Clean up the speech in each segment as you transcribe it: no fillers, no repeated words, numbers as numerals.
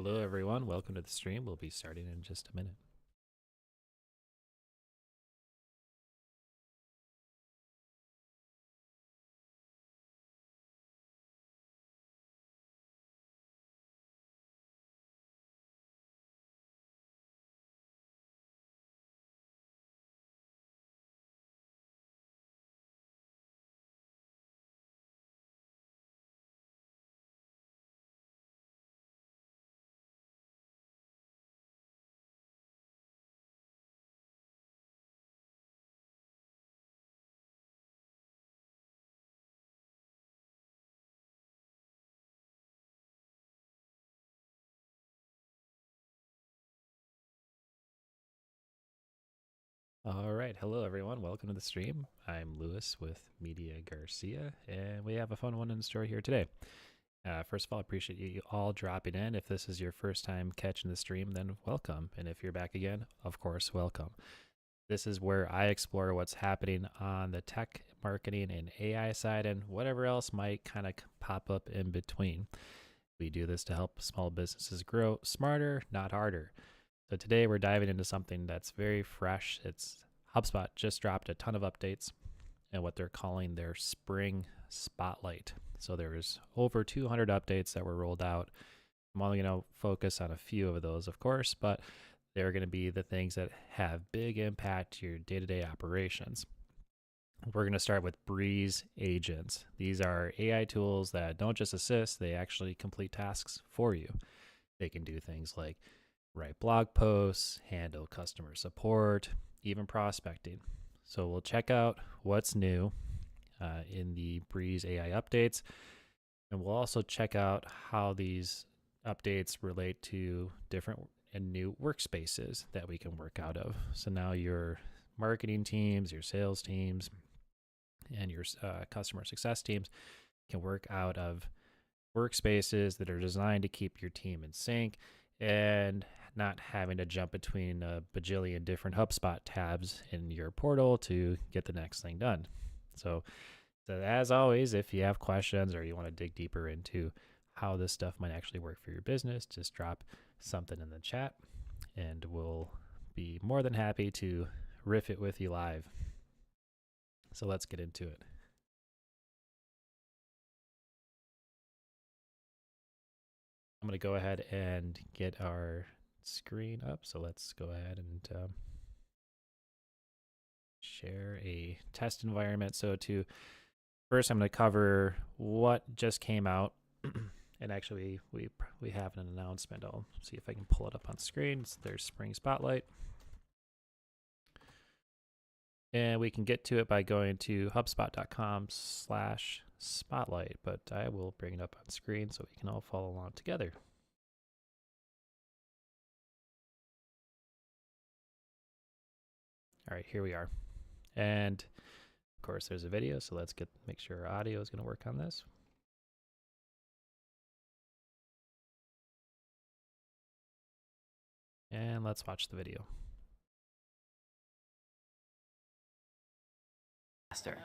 Hello, everyone. Welcome to the stream. We'll be starting in just a minute. All right. Hello, everyone. Welcome to the stream. I'm Lewis with Media Garcia, and we have a fun one in store here today. First of all, I appreciate you all dropping in. If this is your first time catching the stream, then welcome. And if you're back again, of course, welcome. This is where I explore what's happening on the tech, marketing, and AI side and whatever else might kind of pop up in between. We do this to help small businesses grow smarter, not harder. So today we're diving into something that's very fresh. It's HubSpot just dropped a ton of updates and what they're calling their spring spotlight. So there's over 200 updates that were rolled out. I'm only going to focus on a few of those, of course, but they're going to be the things that have big impact to your day-to-day operations. We're going to start with Breeze Agents. These are AI tools that don't just assist, they actually complete tasks for you. They can do things like write blog posts, handle customer support, even prospecting. So we'll check out what's new in the Breeze AI updates. And we'll also check out how these updates relate to different and new workspaces that we can work out of. So now your marketing teams, your sales teams, and your customer success teams can work out of workspaces that are designed to keep your team in sync and not having to jump between a bajillion different HubSpot tabs in your portal to get the next thing done. So as always, if you have questions or you want to dig deeper into how this stuff might actually work for your business, just drop something in the chat and we'll be more than happy to riff it with you live. So let's get into it. I'm going to go ahead and get our screen up. So let's go ahead and share a test environment. So first, I'm going to cover what just came out. And actually, we have an announcement. I'll see if I can pull it up on screen. There's Spring Spotlight. And we can get to it by going to hubspot.com/spotlight, but I will bring it up on screen so we can all follow along together. All right, here we are. And of course, there's a video, so let's make sure our audio is going to work on this. And let's watch the video. Faster.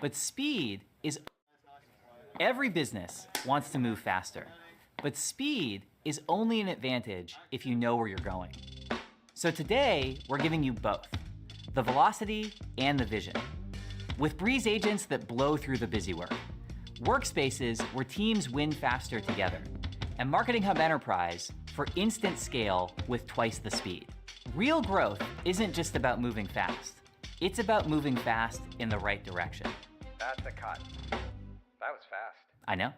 But speed is, every business wants to move faster, but speed is only an advantage if you know where you're going. So today, we're giving you both, the velocity and the vision. With Breeze agents that blow through the busy work, workspaces where teams win faster together, and Marketing Hub Enterprise for instant scale with twice the speed. Real growth isn't just about moving fast. It's about moving fast in the right direction. That's a cut. That was fast. I know.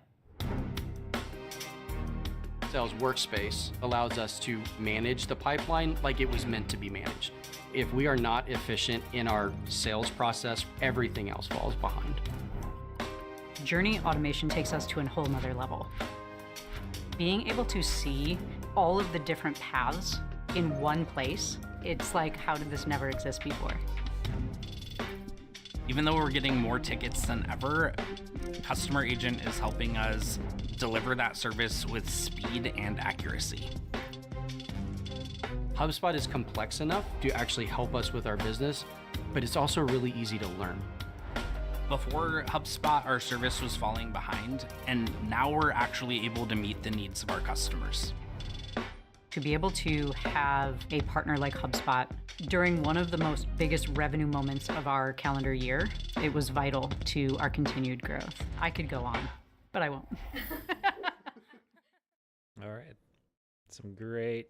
Sales Workspace allows us to manage the pipeline like it was meant to be managed. If we are not efficient in our sales process, everything else falls behind. Journey automation takes us to a whole nother level. Being able to see all of the different paths in one place, it's like, how did this never exist before? Even though we're getting more tickets than ever, Customer Agent is helping us deliver that service with speed and accuracy. HubSpot is complex enough to actually help us with our business, but it's also really easy to learn. Before HubSpot, our service was falling behind, and now we're actually able to meet the needs of our customers. To be able to have a partner like HubSpot during one of the most biggest revenue moments of our calendar year, it was vital to our continued growth. I could go on, but I won't. All right. Some great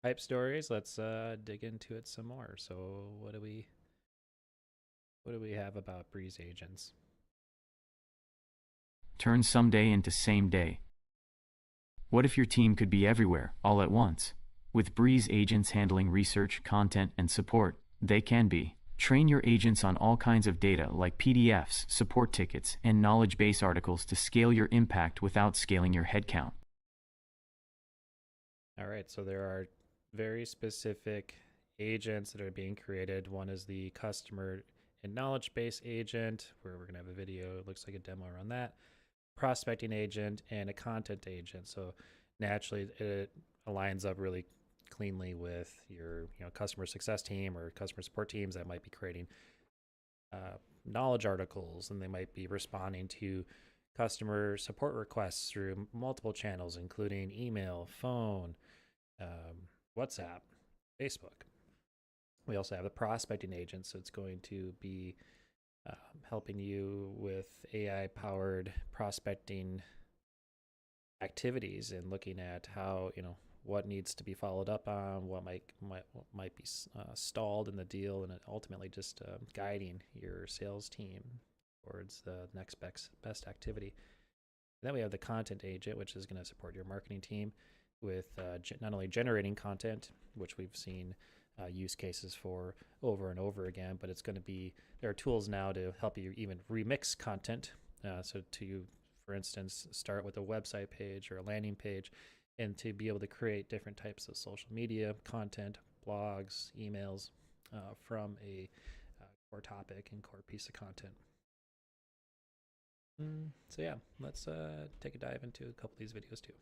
hype stories. Let's dig into it some more. So what do we have about Breeze Agents? Turn someday into same day. What if your team could be everywhere, all at once? With Breeze Agents handling research, content, and support, they can be. Train your agents on all kinds of data like PDFs, support tickets, and knowledge base articles to scale your impact without scaling your headcount. All right, so there are very specific agents that are being created. One is the customer and knowledge base agent, where we're going to have a video. It looks like a demo around that. Prospecting agent and a content agent. So naturally, it aligns up really cleanly with your customer success team or customer support teams that might be creating knowledge articles, and they might be responding to customer support requests through multiple channels, including email, phone, WhatsApp, Facebook. We also have the prospecting agent, so it's going to be helping you with AI-powered prospecting activities and looking at how, what needs to be followed up on, what might be stalled in the deal, and ultimately just guiding your sales team towards the next best activity. And then we have the content agent, which is going to support your marketing team with not only generating content, which we've seen use cases for over and over again, but it's going to be, there are tools now to help you even remix content. So to, for instance, start with a website page or a landing page, and to be able to create different types of social media content, blogs, emails from a core topic and core piece of content. So yeah, let's take a dive into a couple of these videos too.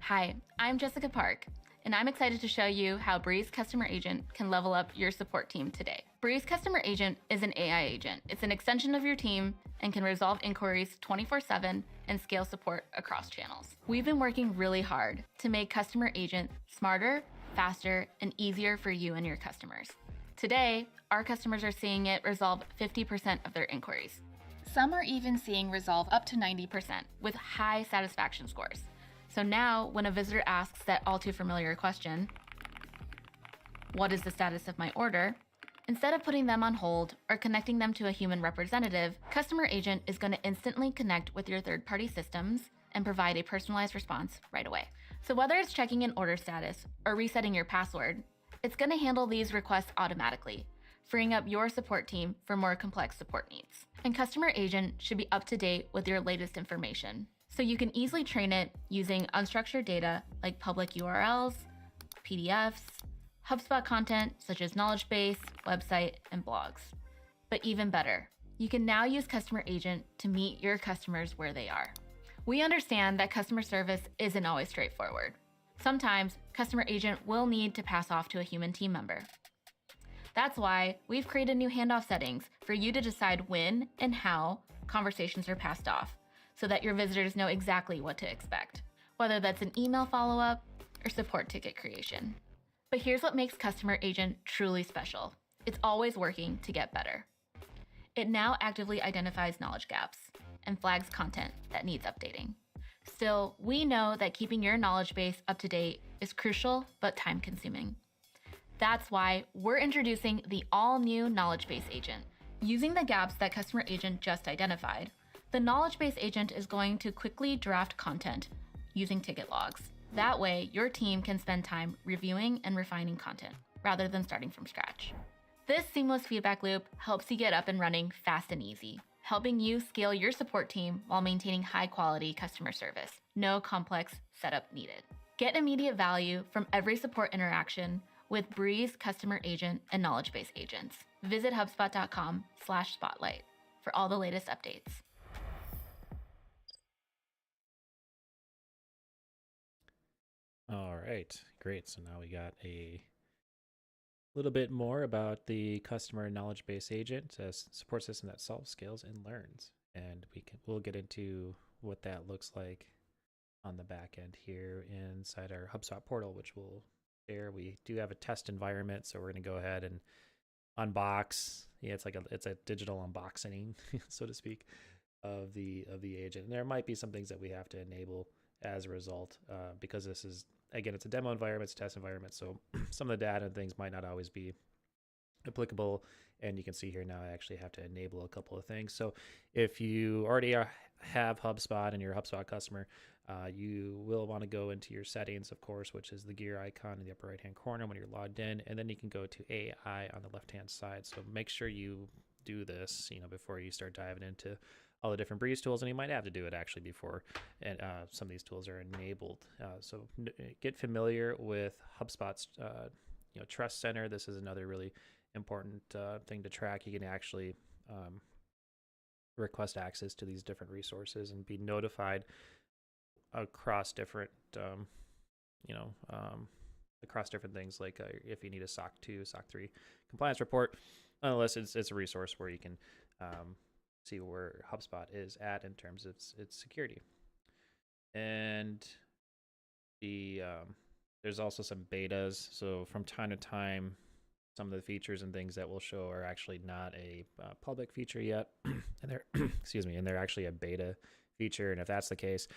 Hi, I'm Jessica Park, and I'm excited to show you how Breeze Customer Agent can level up your support team today. Breeze Customer Agent is an AI agent. It's an extension of your team and can resolve inquiries 24/7 and scale support across channels. We've been working really hard to make Customer Agent smarter, faster, and easier for you and your customers. Today, our customers are seeing it resolve 50% of their inquiries. Some are even seeing resolve up to 90% with high satisfaction scores. So now, when a visitor asks that all too familiar question, what is the status of my order? Instead of putting them on hold or connecting them to a human representative, Customer Agent is going to instantly connect with your third-party systems and provide a personalized response right away. So whether it's checking an order status or resetting your password, it's going to handle these requests automatically, freeing up your support team for more complex support needs. And Customer Agent should be up to date with your latest information, so you can easily train it using unstructured data like public URLs, PDFs, HubSpot content such as knowledge base, website, and blogs. But even better, you can now use Customer Agent to meet your customers where they are. We understand that customer service isn't always straightforward. Sometimes Customer Agent will need to pass off to a human team member. That's why we've created new handoff settings for you to decide when and how conversations are passed off, so that your visitors know exactly what to expect, whether that's an email follow-up or support ticket creation. But here's what makes Customer Agent truly special. It's always working to get better. It now actively identifies knowledge gaps and flags content that needs updating. Still, we know that keeping your knowledge base up to date is crucial but time-consuming. That's why we're introducing the all-new Knowledge Base Agent. Using the gaps that Customer Agent just identified, the Knowledge Base Agent is going to quickly draft content using ticket logs. That way, your team can spend time reviewing and refining content rather than starting from scratch. This seamless feedback loop helps you get up and running fast and easy, helping you scale your support team while maintaining high-quality customer service. No complex setup needed. Get immediate value from every support interaction with Breeze Customer Agent and Knowledge Base Agents. Visit HubSpot.com/spotlight for all the latest updates. All right, great. So now we got a little bit more about the customer knowledge base agent, a support system that solves, scales, and learns. And we'll get into what that looks like on the back end here inside our HubSpot portal, which we'll share. We do have a test environment, so we're going to go ahead and unbox. Yeah, it's a digital unboxing, so to speak, of the agent. And there might be some things that we have to enable as a result, because this is, again, it's a demo environment, it's a test environment, so some of the data and things might not always be applicable. And you can see here now I actually have to enable a couple of things. So if you already have HubSpot and you're a HubSpot customer, you will want to go into your settings, of course, which is the gear icon in the upper right hand corner when you're logged in, and then you can go to AI on the left hand side. So make sure you do this, before you start diving into all the different Breeze tools, and you might have to do it actually before and some of these tools are enabled. So get familiar with HubSpot's Trust Center. This is another really important thing to track. You can actually request access to these different resources and be notified across different across different things, like if you need a SOC 2, SOC 3 compliance report, unless it's a resource where you can see where HubSpot is at in terms of its security. And there's also some betas. So from time to time, some of the features and things that we'll show are actually not a public feature yet, and they're and they're actually a beta feature. And if that's the case,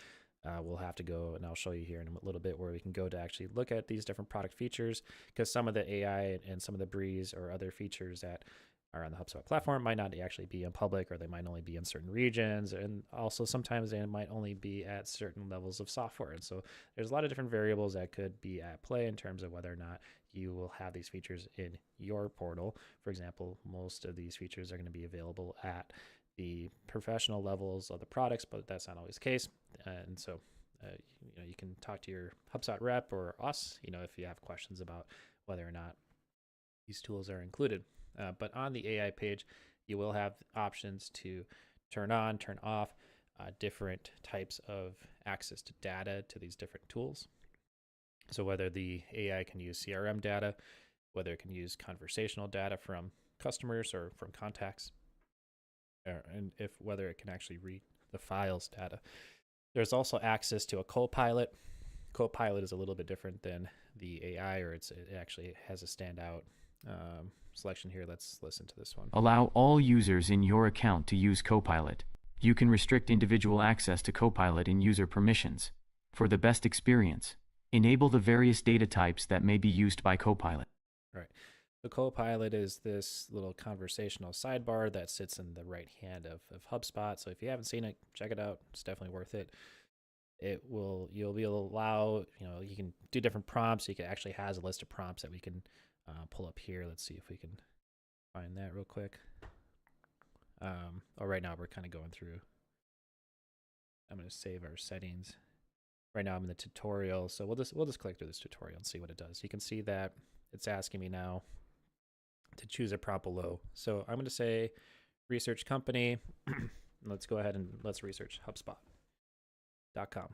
we'll have to go, and I'll show you here in a little bit, where we can go to actually look at these different product features, because some of the AI and some of the Breeze or other features that are on the HubSpot platform might not actually be in public, or they might only be in certain regions, and also sometimes they might only be at certain levels of software. And so there's a lot of different variables that could be at play in terms of whether or not you will have these features in your portal. For example, most of these features are going to be available at the professional levels of the products, but that's not always the case. And so you can talk to your HubSpot rep or us, if you have questions about whether or not these tools are included. But on the AI page, you will have options to turn on, turn off different types of access to data to these different tools. So whether the AI can use CRM data, whether it can use conversational data from customers or from contacts, and whether it can actually read the files data. There's also access to a Copilot. Copilot is a little bit different than the AI, or it actually has a standout selection here. Let's listen to this one. Allow all users in your account to use Copilot. You can restrict individual access to Copilot in user permissions. For the best experience, enable the various data types that may be used by Copilot. Right. The Copilot is this little conversational sidebar that sits in the right hand of HubSpot. So if you haven't seen it, check it out. It's definitely worth it. You'll be able to allow, you can do different prompts. You can actually has a list of prompts that we can pull up here. Let's see if we can find that real quick. Right now we're kind of going through. I'm going to save our settings. Right now I'm in the tutorial, so we'll just click through this tutorial and see what it does. You can see that it's asking me now to choose a prompt below. So I'm going to say research company. Let's go ahead and let's research HubSpot.com.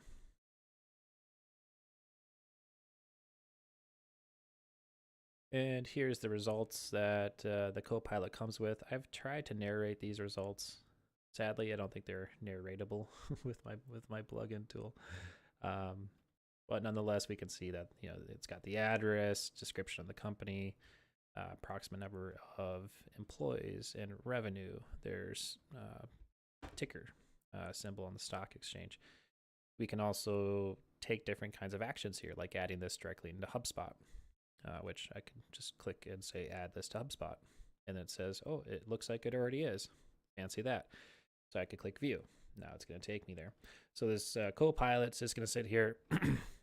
And here's the results that the Copilot comes with. I've tried to narrate these results. Sadly, I don't think they're narratable with my plugin tool. But nonetheless, we can see that it's got the address, description of the company, approximate number of employees, and revenue. There's ticker symbol on the stock exchange. We can also take different kinds of actions here, like adding this directly into HubSpot, which I can just click and say add this to HubSpot, and then it says, oh, it looks like it already is. Fancy that. So I could click view. Now it's going to take me there. So this Copilot's just going to sit here.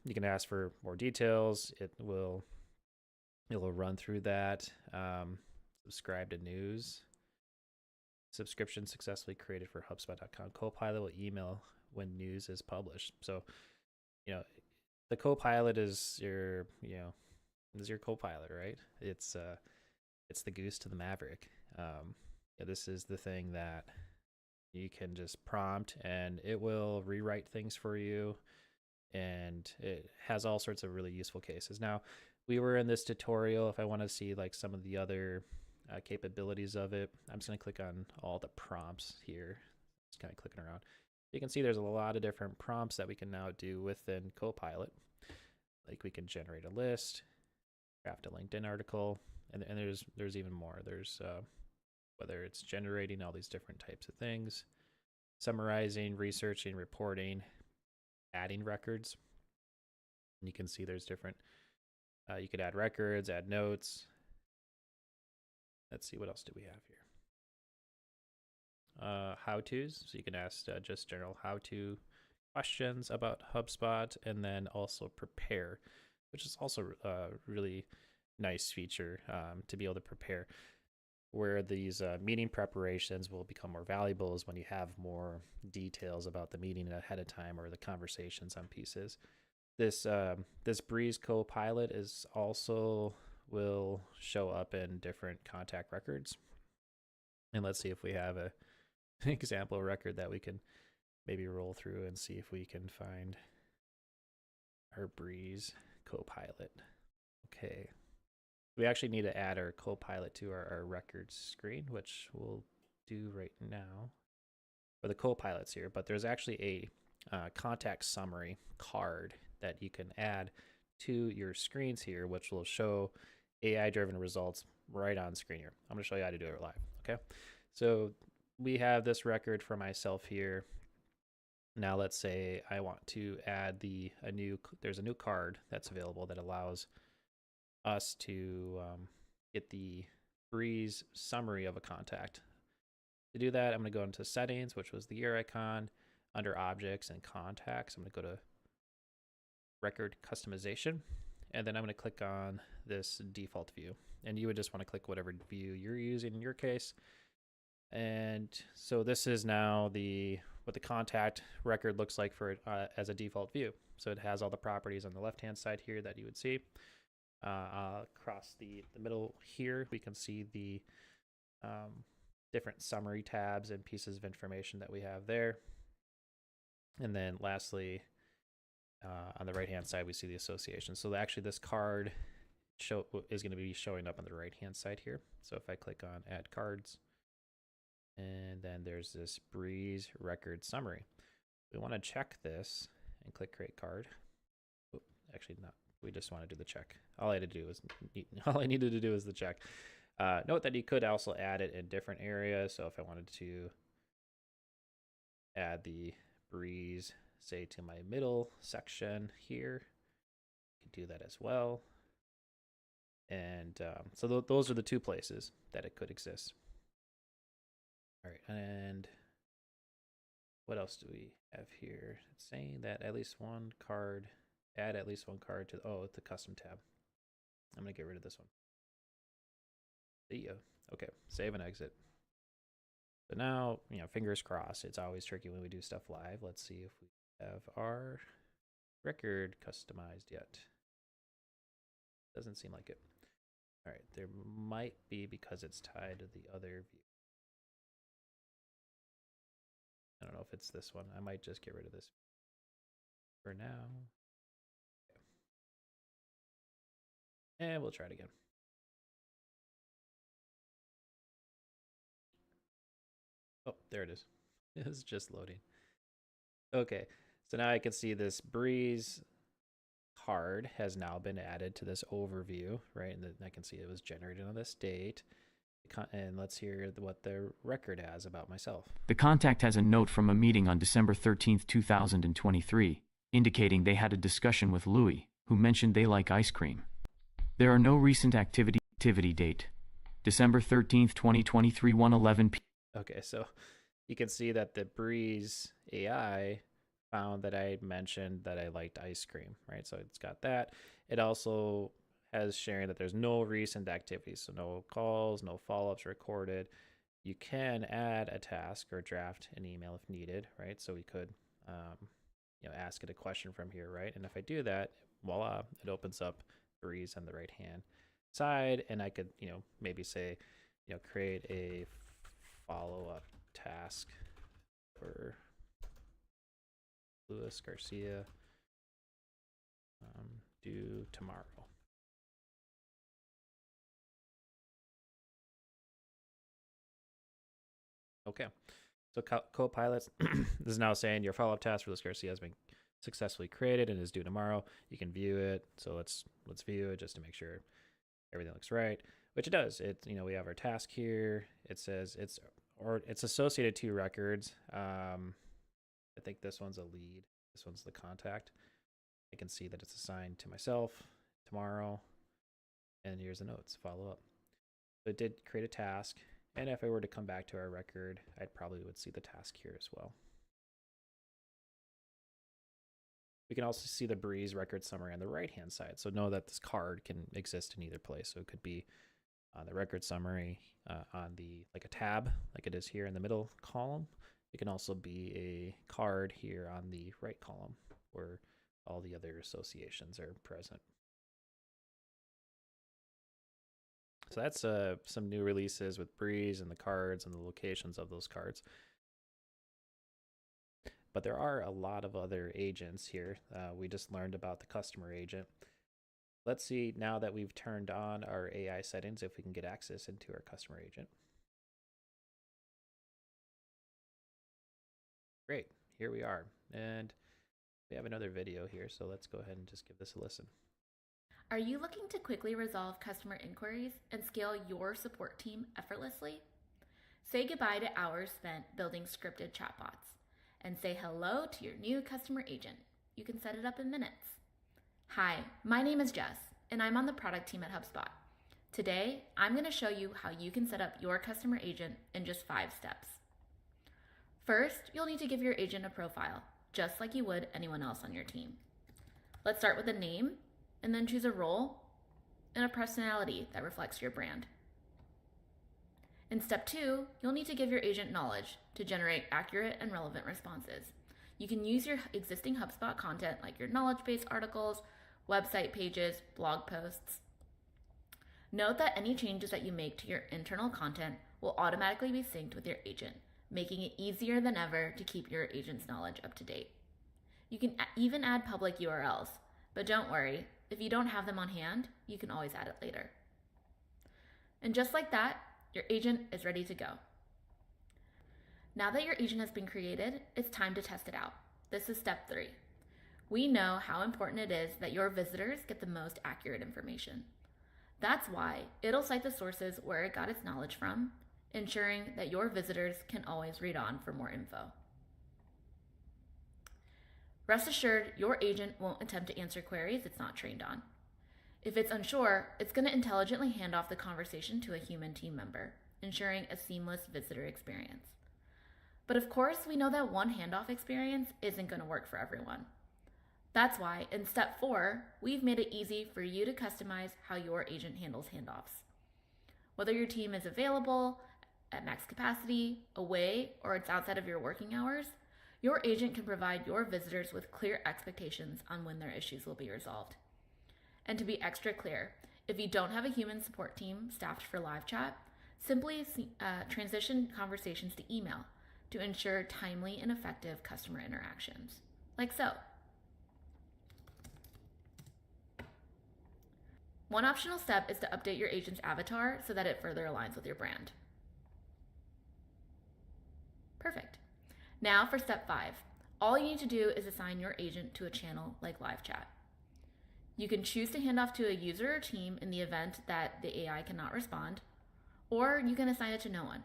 You can ask for more details. It will run through that. Subscribe to news. Subscription successfully created for HubSpot.com. Copilot will email when news is published. So, the Copilot is your Copilot, right? It's the goose to the maverick. This is the thing that you can just prompt and it will rewrite things for you, and it has all sorts of really useful cases. Now, we were in this tutorial. If I want to see like some of the other capabilities of it, I'm just going to click on all the prompts here. Just kind of clicking around. You can see there's a lot of different prompts that we can now do within Copilot. Like we can generate a list, craft a LinkedIn article, and there's even more. There's whether it's generating all these different types of things, summarizing, researching, reporting, adding records. And you can see there's different, you could add records, add notes. Let's see, what else do we have here? How-tos, so you can ask just general how-to questions about HubSpot, and then also prepare, which is also a really nice feature to be able to prepare. Where these meeting preparations will become more valuable is when you have more details about the meeting ahead of time or the conversations on pieces. This Breeze Copilot is also will show up in different contact records. And let's see if we have an example record that we can maybe roll through and see if we can find our Breeze Copilot. Okay. We actually need to add our Copilot to our records screen, which we'll do right now. For the Copilots here, but there's actually a contact summary card that you can add to your screens here, which will show AI-driven results right on screen here. I'm going to show you how to do it live. Okay, so we have this record for myself here. Now let's say I want to add there's a new card that's available that allows us to get the Breeze summary of a contact. To do that, I'm going to go into settings, which was the ear icon. Under objects and contacts, I'm going to go to record customization, and then I'm going to click on this default view. And you would just want to click whatever view you're using in your case. And so this is now what the contact record looks like for it as a default view. So it has all the properties on the left-hand side here that you would see. Across the middle here, we can see the different summary tabs and pieces of information that we have there. And then lastly, on the right-hand side, we see the association. So actually this card is going to be showing up on the right-hand side here. So if I click on add cards, and then there's this Breeze record summary. We want to check this and click create card. Actually not. We just want to do the check. All I needed to do is the check. Note that you could also add it in different areas. So if I wanted to add the Breeze, say, to my middle section here, you can do that as well. And so those are the two places that it could exist. All right, and what else do we have here? It's saying that at least one card, add at least one card to the custom tab. I'm gonna get rid of this one. See ya. Okay, save and exit. So now, fingers crossed. It's always tricky when we do stuff live. Let's see if we have our record customized yet. Doesn't seem like it. All right, there might be because it's tied to the other view. I don't know if it's this one. I might just get rid of this for now. Okay. And we'll try it again. Oh, there it is. It's just loading. Okay, so now I can see this Breeze card has now been added to this overview, right? And then I can see it was generated on this date. And let's hear what the record has about myself. The contact has a note from a meeting on December 13th, 2023, indicating they had a discussion with Louis, who mentioned they like ice cream. There are no recent activity date. December 13th, 2023, 1:11 p.m. Okay, so you can see that the Breeze AI found that I mentioned that I liked ice cream, right? So it's got that. It also has sharing that there's no recent activities, so no calls, no follow-ups recorded. You can add a task or draft an email if needed, right? So we could, ask it a question from here, right? And if I do that, voila, it opens up Breeze on the right-hand side, and I could, maybe say, create a follow-up task for Luis Garcia due tomorrow. Okay, So Copilot is now saying your follow-up task for this Garcia has been successfully created and is due tomorrow. You can view it. So let's view it just to make sure everything looks right, which it does. We have our task here. It says it's associated to records. I think this one's a lead. This one's the contact. I can see that it's assigned to myself tomorrow. And here's the notes, follow up. So it did create a task. And if I were to come back to our record, I probably would see the task here as well. We can also see the Breeze record summary on the right-hand side. So know that this card can exist in either place. So it could be on the record summary on like a tab, like it is here in the middle column. It can also be a card here on the right column where all the other associations are present. So that's some new releases with Breeze and the cards and the locations of those cards. But there are a lot of other agents here. We just learned about the customer agent. Let's see now that we've turned on our AI settings if we can get access into our customer agent. Great, here we are. And we have another video here, so let's go ahead and just give this a listen. Are you looking to quickly resolve customer inquiries and scale your support team effortlessly? Say goodbye to hours spent building scripted chatbots and say hello to your new customer agent. You can set it up in minutes. Hi, my name is Jess, and I'm on the product team at HubSpot. Today, I'm going to show you how you can set up your customer agent in just 5 steps. First, you'll need to give your agent a profile, just like you would anyone else on your team. Let's start with a name, and then choose a role and a personality that reflects your brand. In step 2, you'll need to give your agent knowledge to generate accurate and relevant responses. You can use your existing HubSpot content like your knowledge-based articles, website pages, blog posts. Note that any changes that you make to your internal content will automatically be synced with your agent, making it easier than ever to keep your agent's knowledge up to date. You can even add public URLs, but don't worry, if you don't have them on hand, you can always add it later. And just like that, your agent is ready to go. Now that your agent has been created, it's time to test it out. This is step 3. We know how important it is that your visitors get the most accurate information. That's why it'll cite the sources where it got its knowledge from, ensuring that your visitors can always read on for more info. Rest assured, your agent won't attempt to answer queries it's not trained on. If it's unsure, it's going to intelligently hand off the conversation to a human team member, ensuring a seamless visitor experience. But of course, we know that one handoff experience isn't going to work for everyone. That's why, in step 4, we've made it easy for you to customize how your agent handles handoffs. Whether your team is available, at max capacity, away, or it's outside of your working hours, your agent can provide your visitors with clear expectations on when their issues will be resolved. And to be extra clear, if you don't have a human support team staffed for live chat, simply transition conversations to email to ensure timely and effective customer interactions, like so. One optional step is to update your agent's avatar so that it further aligns with your brand. Perfect. Now for step 5. All you need to do is assign your agent to a channel like live chat. You can choose to hand off to a user or team in the event that the AI cannot respond, or you can assign it to no one.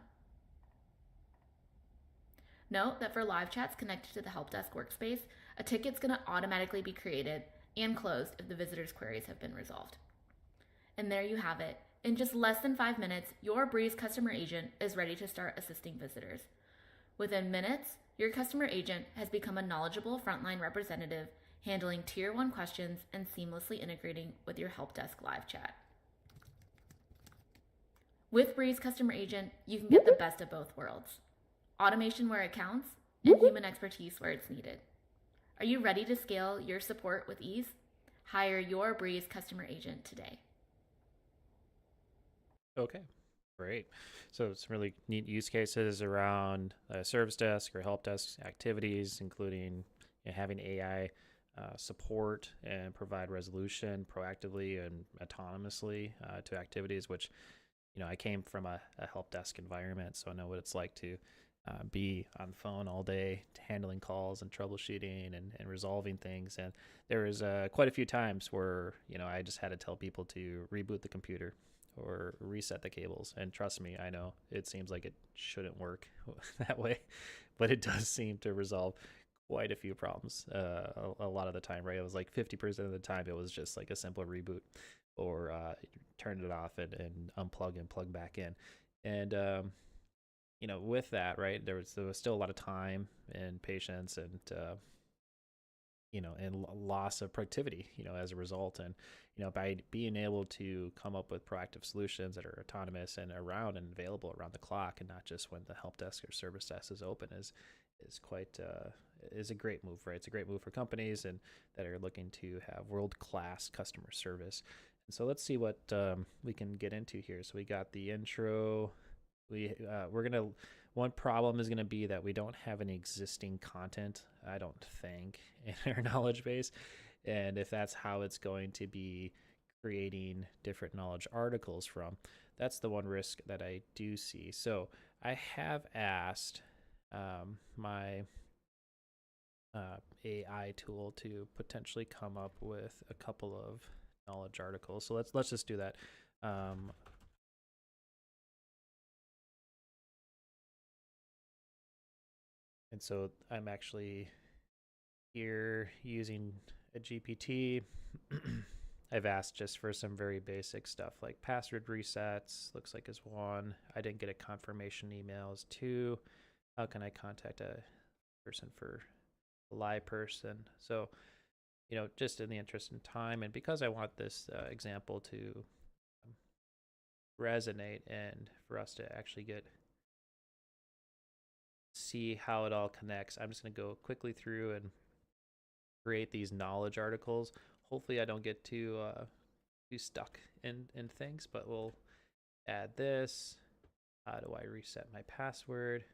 Note that for live chats connected to the help desk workspace, a ticket's going to automatically be created and closed if the visitor's queries have been resolved. And there you have it. In just less than 5 minutes, your Breeze customer agent is ready to start assisting visitors. Within minutes, your customer agent has become a knowledgeable frontline representative, handling Tier 1 questions and seamlessly integrating with your help desk live chat. With Breeze Customer Agent, you can get the best of both worlds. Automation where it counts, and human expertise where it's needed. Are you ready to scale your support with ease? Hire your Breeze Customer Agent today. Okay, great. So some really neat use cases around service desk or help desk activities, including having AI support and provide resolution proactively and autonomously to activities, which, I came from a help desk environment, so I know what it's like to be on the phone all day, handling calls and troubleshooting and resolving things. And there was quite a few times where, I just had to tell people to reboot the computer or reset the cables. And trust me, I know it seems like it shouldn't work that way, but it does seem to resolve quite a few problems a lot of the time, right? It was like 50% of the time it was just like a simple reboot or turn it off and unplug and plug back in. And with that, right, there was still a lot of time and patience and and loss of productivity, as a result. And by being able to come up with proactive solutions that are autonomous and around and available around the clock, and not just when the help desk or service desk is open, is quite is a great move, right? It's a great move for companies and that are looking to have world-class customer service. And so let's see what we can get into here. So we got the intro. One problem is gonna be that we don't have any existing content, I don't think, in our knowledge base. And if that's how it's going to be creating different knowledge articles from, that's the one risk that I do see. So I have asked my AI tool to potentially come up with a couple of knowledge articles. So let's just do that. And so I'm actually here using a GPT. I've asked just for some very basic stuff like password resets, looks like is one. I didn't get a confirmation email is two. How can I contact a person for a live person? So, just in the interest in time, and because I want this example to resonate and for us to actually see how it all connects, I'm just going to go quickly through and create these knowledge articles. Hopefully I don't get too stuck in things, but we'll add this. How do I reset my password?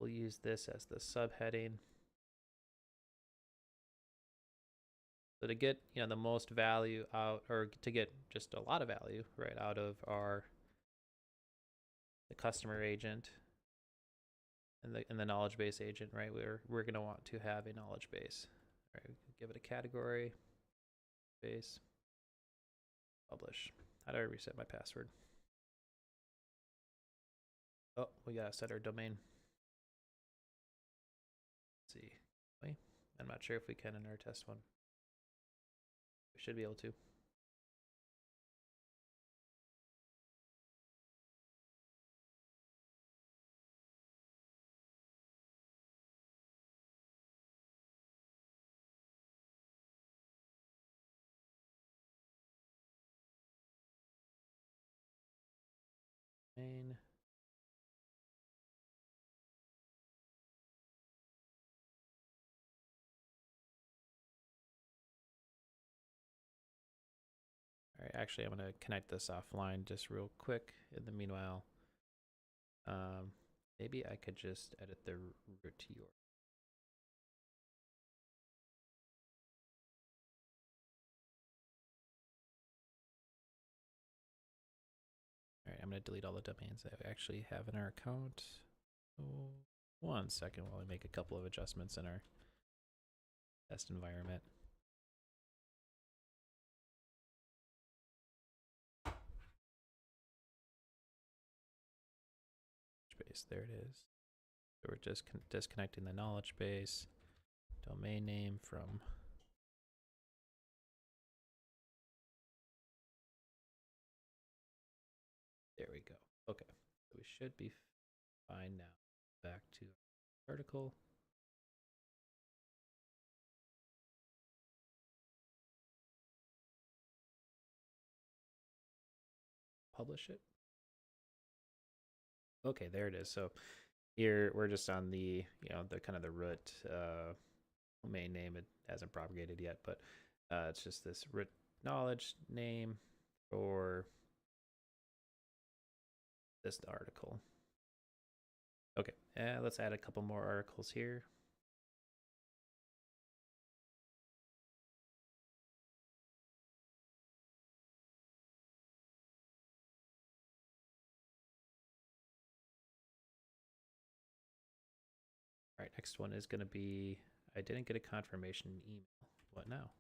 We'll use this as the subheading. So to get the most value out, or to get just a lot of value right out of the customer agent and the knowledge base agent, right? We're going to want to have a knowledge base. All right, give it a category, base, publish. How do I reset my password? Oh, we gotta set our domain. Let's see. I'm not sure if we can in our test one. We should be able to. Main. All right, actually, I'm going to connect this offline just real quick. In the meanwhile, maybe I could just edit the root to your. All right, I'm going to delete all the domains that we actually have in our account. Oh, 1 second while I make a couple of adjustments in our test environment. Base, there it is. So we're just disconnecting the knowledge base domain name from there we go. Okay, so we should be fine now. Back to article. Publish it. Okay, there it is. So here we're just on the the kind of the root domain name. It hasn't propagated yet, but it's just this root knowledge name for this article. Okay, let's add a couple more articles here. next one is going to be, I didn't get a confirmation email. What now?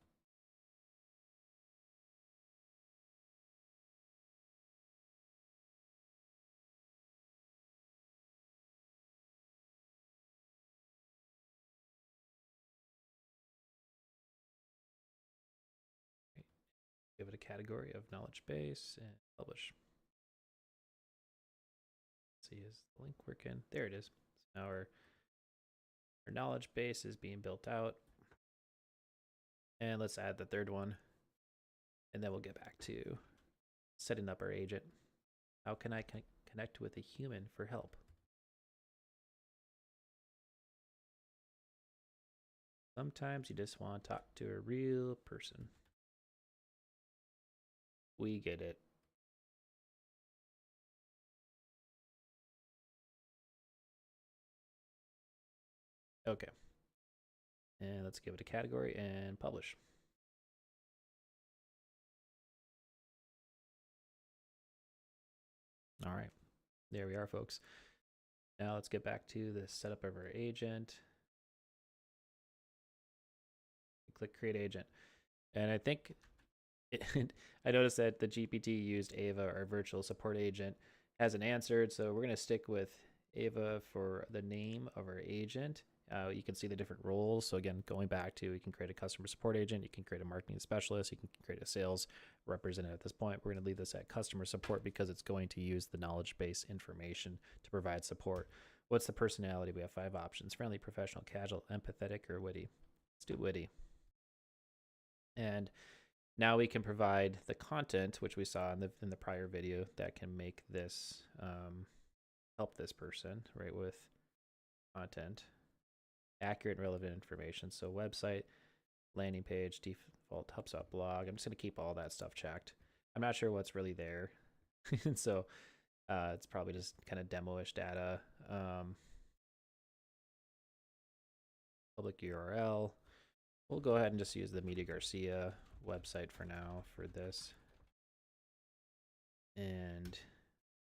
Give it a category of knowledge base and publish. Let's see, is the link working? There it is. So now our knowledge base is being built out. And let's add the third one. And then we'll get back to setting up our agent. How can I connect with a human for help? Sometimes you just want to talk to a real person. We get it. Okay. And let's give it a category and publish. All right. There we are, folks. Now let's get back to the setup of our agent. Click create agent. And I think I noticed that the GPT used Ava, our virtual support agent, hasn't answered. So we're going to stick with Ava for the name of our agent. You can see the different roles. So again, going back to, you can create a customer support agent, you can create a marketing specialist, you can create a sales representative. At this point, we're going to leave this at customer support because it's going to use the knowledge base information to provide support. What's the personality? We have 5 options: friendly, professional, casual, empathetic, or witty. Let's do witty. And now we can provide the content, which we saw in the prior video, that can make this help this person, right, with content, accurate and relevant information. So website, landing page, default HubSpot blog. I'm just going to keep all that stuff checked. I'm not sure what's really there. And so it's probably just kind of demo-ish data. Public URL. We'll go ahead and just use the Media Garcia website for now for this. And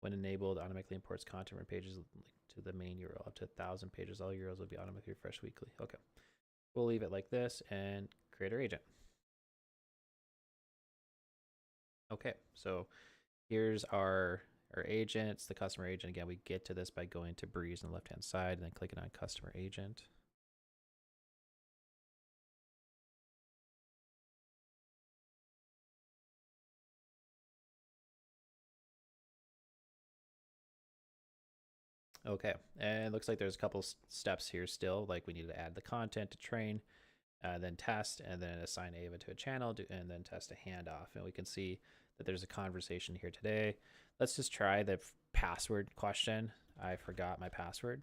when enabled, automatically imports content from pages to the main URL up to 1,000 pages. All URLs will be automatically refreshed weekly. Okay. We'll leave it like this and create our agent. Okay, so here's our agent. It's the customer agent. Again, we get to this by going to Breeze on the left-hand side and then clicking on customer agent. Okay, and it looks like there's a couple steps here still. Like we need to add the content to train, then test, and then assign Ava to a channel, and then test a handoff. And we can see that there's a conversation here today. Let's just try the password question. I forgot my password.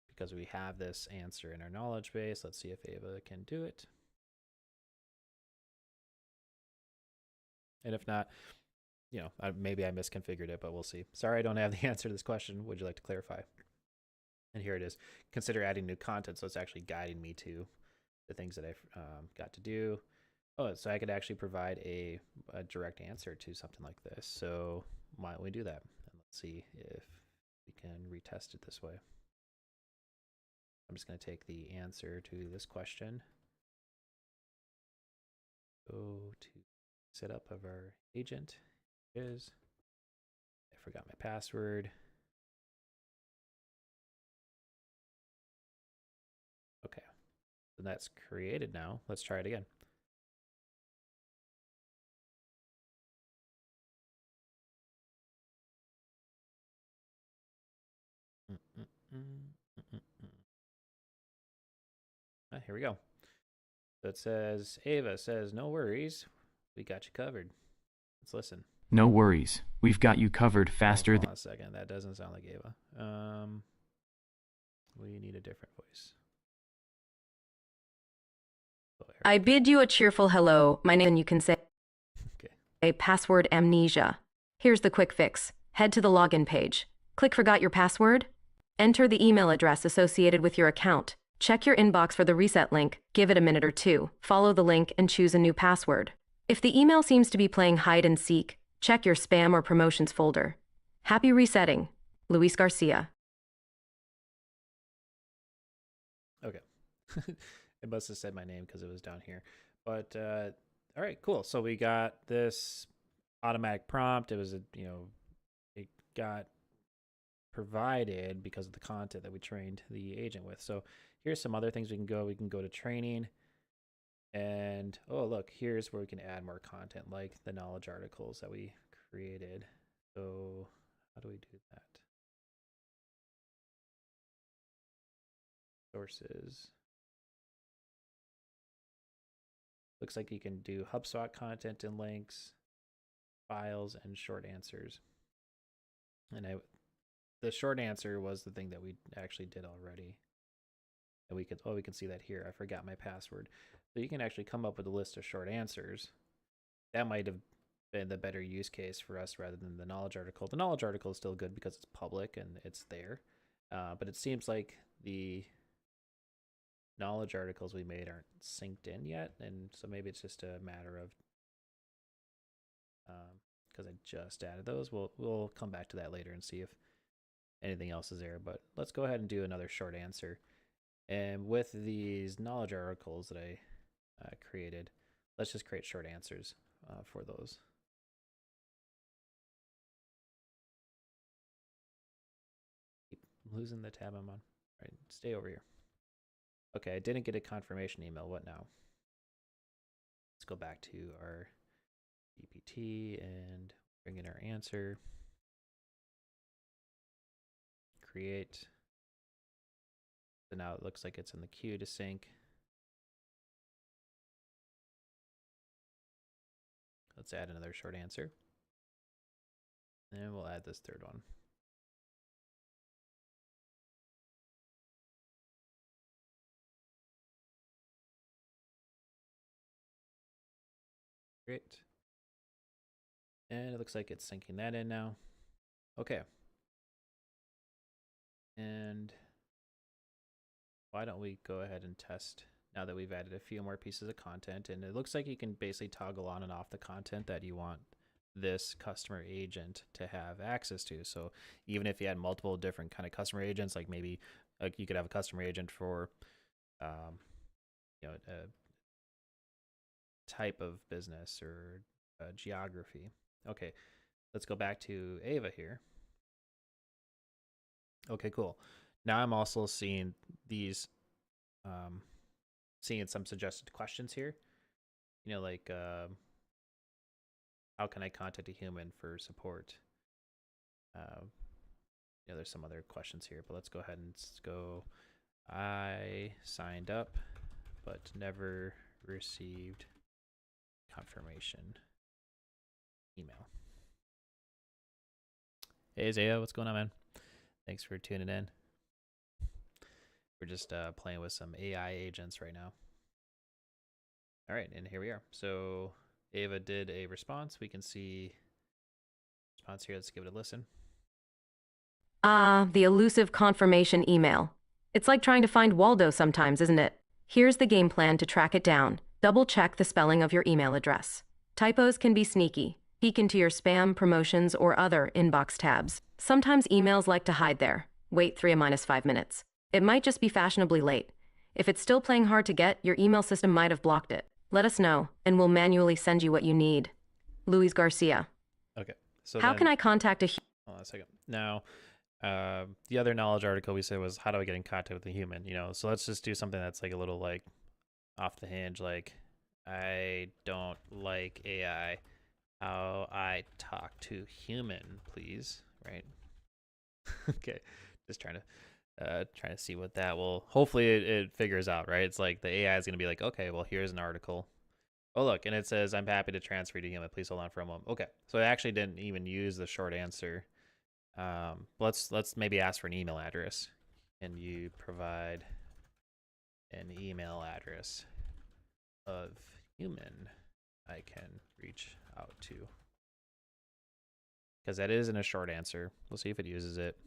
Because we have this answer in our knowledge base. Let's see if Ava can do it. And if not, you know, maybe I misconfigured it, but we'll see. Sorry, I don't have the answer to this question. Would you like to clarify? And here it is. Consider adding new content. So it's actually guiding me to the things that I've got to do. Oh, so I could actually provide a direct answer to something like this. So why don't we do that? And let's see if we can retest it this way. I'm just going to take the answer to this question. Go to setup of our agent. Is I forgot my password. Okay, so that's created now. Let's try it again. Here we go. So it says, Ava says, no worries, we got you covered. Let's listen. No worries. We've got you covered faster Hold on a second. That doesn't sound like Ava. We need a different voice. I bid you a cheerful hello. My name, and you can say a password amnesia. Here's the quick fix. Head to the login page. Click Forgot Your Password. Enter the email address associated with your account. Check your inbox for the reset link. Give it a minute or two. Follow the link and choose a new password. If the email seems to be playing hide and seek, check your spam or promotions folder. Happy resetting. Luis Garcia. It must have said my name because it was down here. But all right, cool. So we got this automatic prompt. It was it got provided because of the content that we trained the agent with. So here's some other things we can go. We can go to training, and oh look, here's where we can add more content, like the knowledge articles that we created. So how do we do that? Sources. Looks like you can do HubSpot content and links, files, and short answers. And the short answer was the thing that we actually did already. And we can see that here. I forgot my password. So you can actually come up with a list of short answers. That might have been the better use case for us rather than the knowledge article. The knowledge article is still good because it's public and it's there. But it seems like the knowledge articles we made aren't synced in yet, and so maybe it's just a matter of because I just added those. We'll come back to that later and see if anything else is there. But let's go ahead and do another short answer. And with these knowledge articles that I created, let's just create short answers for those. Keep losing the tab I'm on. All right, stay over here. Okay, I didn't get a confirmation email. What now? Let's go back to our GPT and bring in our answer. Create. So now it looks like it's in the queue to sync. Let's add another short answer. And we'll add this third one. Great. And it looks like it's syncing that in now. Okay. And why don't we go ahead and test now that we've added a few more pieces of content. And it looks like you can basically toggle on and off the content that you want this customer agent to have access to. So even if you had multiple different kind of customer agents, like maybe like you could have a customer agent for a type of business or geography. Okay, let's go back to Ava here. Okay, cool. Now I'm also seeing these, seeing some suggested questions here. Like how can I contact a human for support? There's some other questions here, but let's go ahead and go. I signed up, but never received confirmation email. Hey, Zaya, what's going on, man? Thanks for tuning in. We're just playing with some AI agents right now. All right, and here we are. So Ava did a response. We can see response here. Let's give it a listen. The elusive confirmation email. It's like trying to find Waldo sometimes, isn't it? Here's the game plan to track it down. Double check the spelling of your email address. Typos can be sneaky. Peek into your spam, promotions, or other inbox tabs. Sometimes emails like to hide there. Wait 3-5 minutes. It might just be fashionably late. If it's still playing hard to get, your email system might have blocked it. Let us know, and we'll manually send you what you need. Luis Garcia. Okay. So how can I contact a... Hold on a second. Now, the other knowledge article we said was, how do I get in contact with a human? So let's just do something that's like a little like off the hinge, like I don't like AI. How I talk to human, please. Right? Okay. Just trying to see what that will. Hopefully it figures out, right? It's like the AI is going to be like, okay, well, here's an article. Oh, look, and it says, I'm happy to transfer you to human. Please hold on for a moment. Okay. So I actually didn't even use the short answer. Let's maybe ask for an email address. Can you provide an email address of human I can reach out to? Because that is in a short answer. We'll see if it uses it.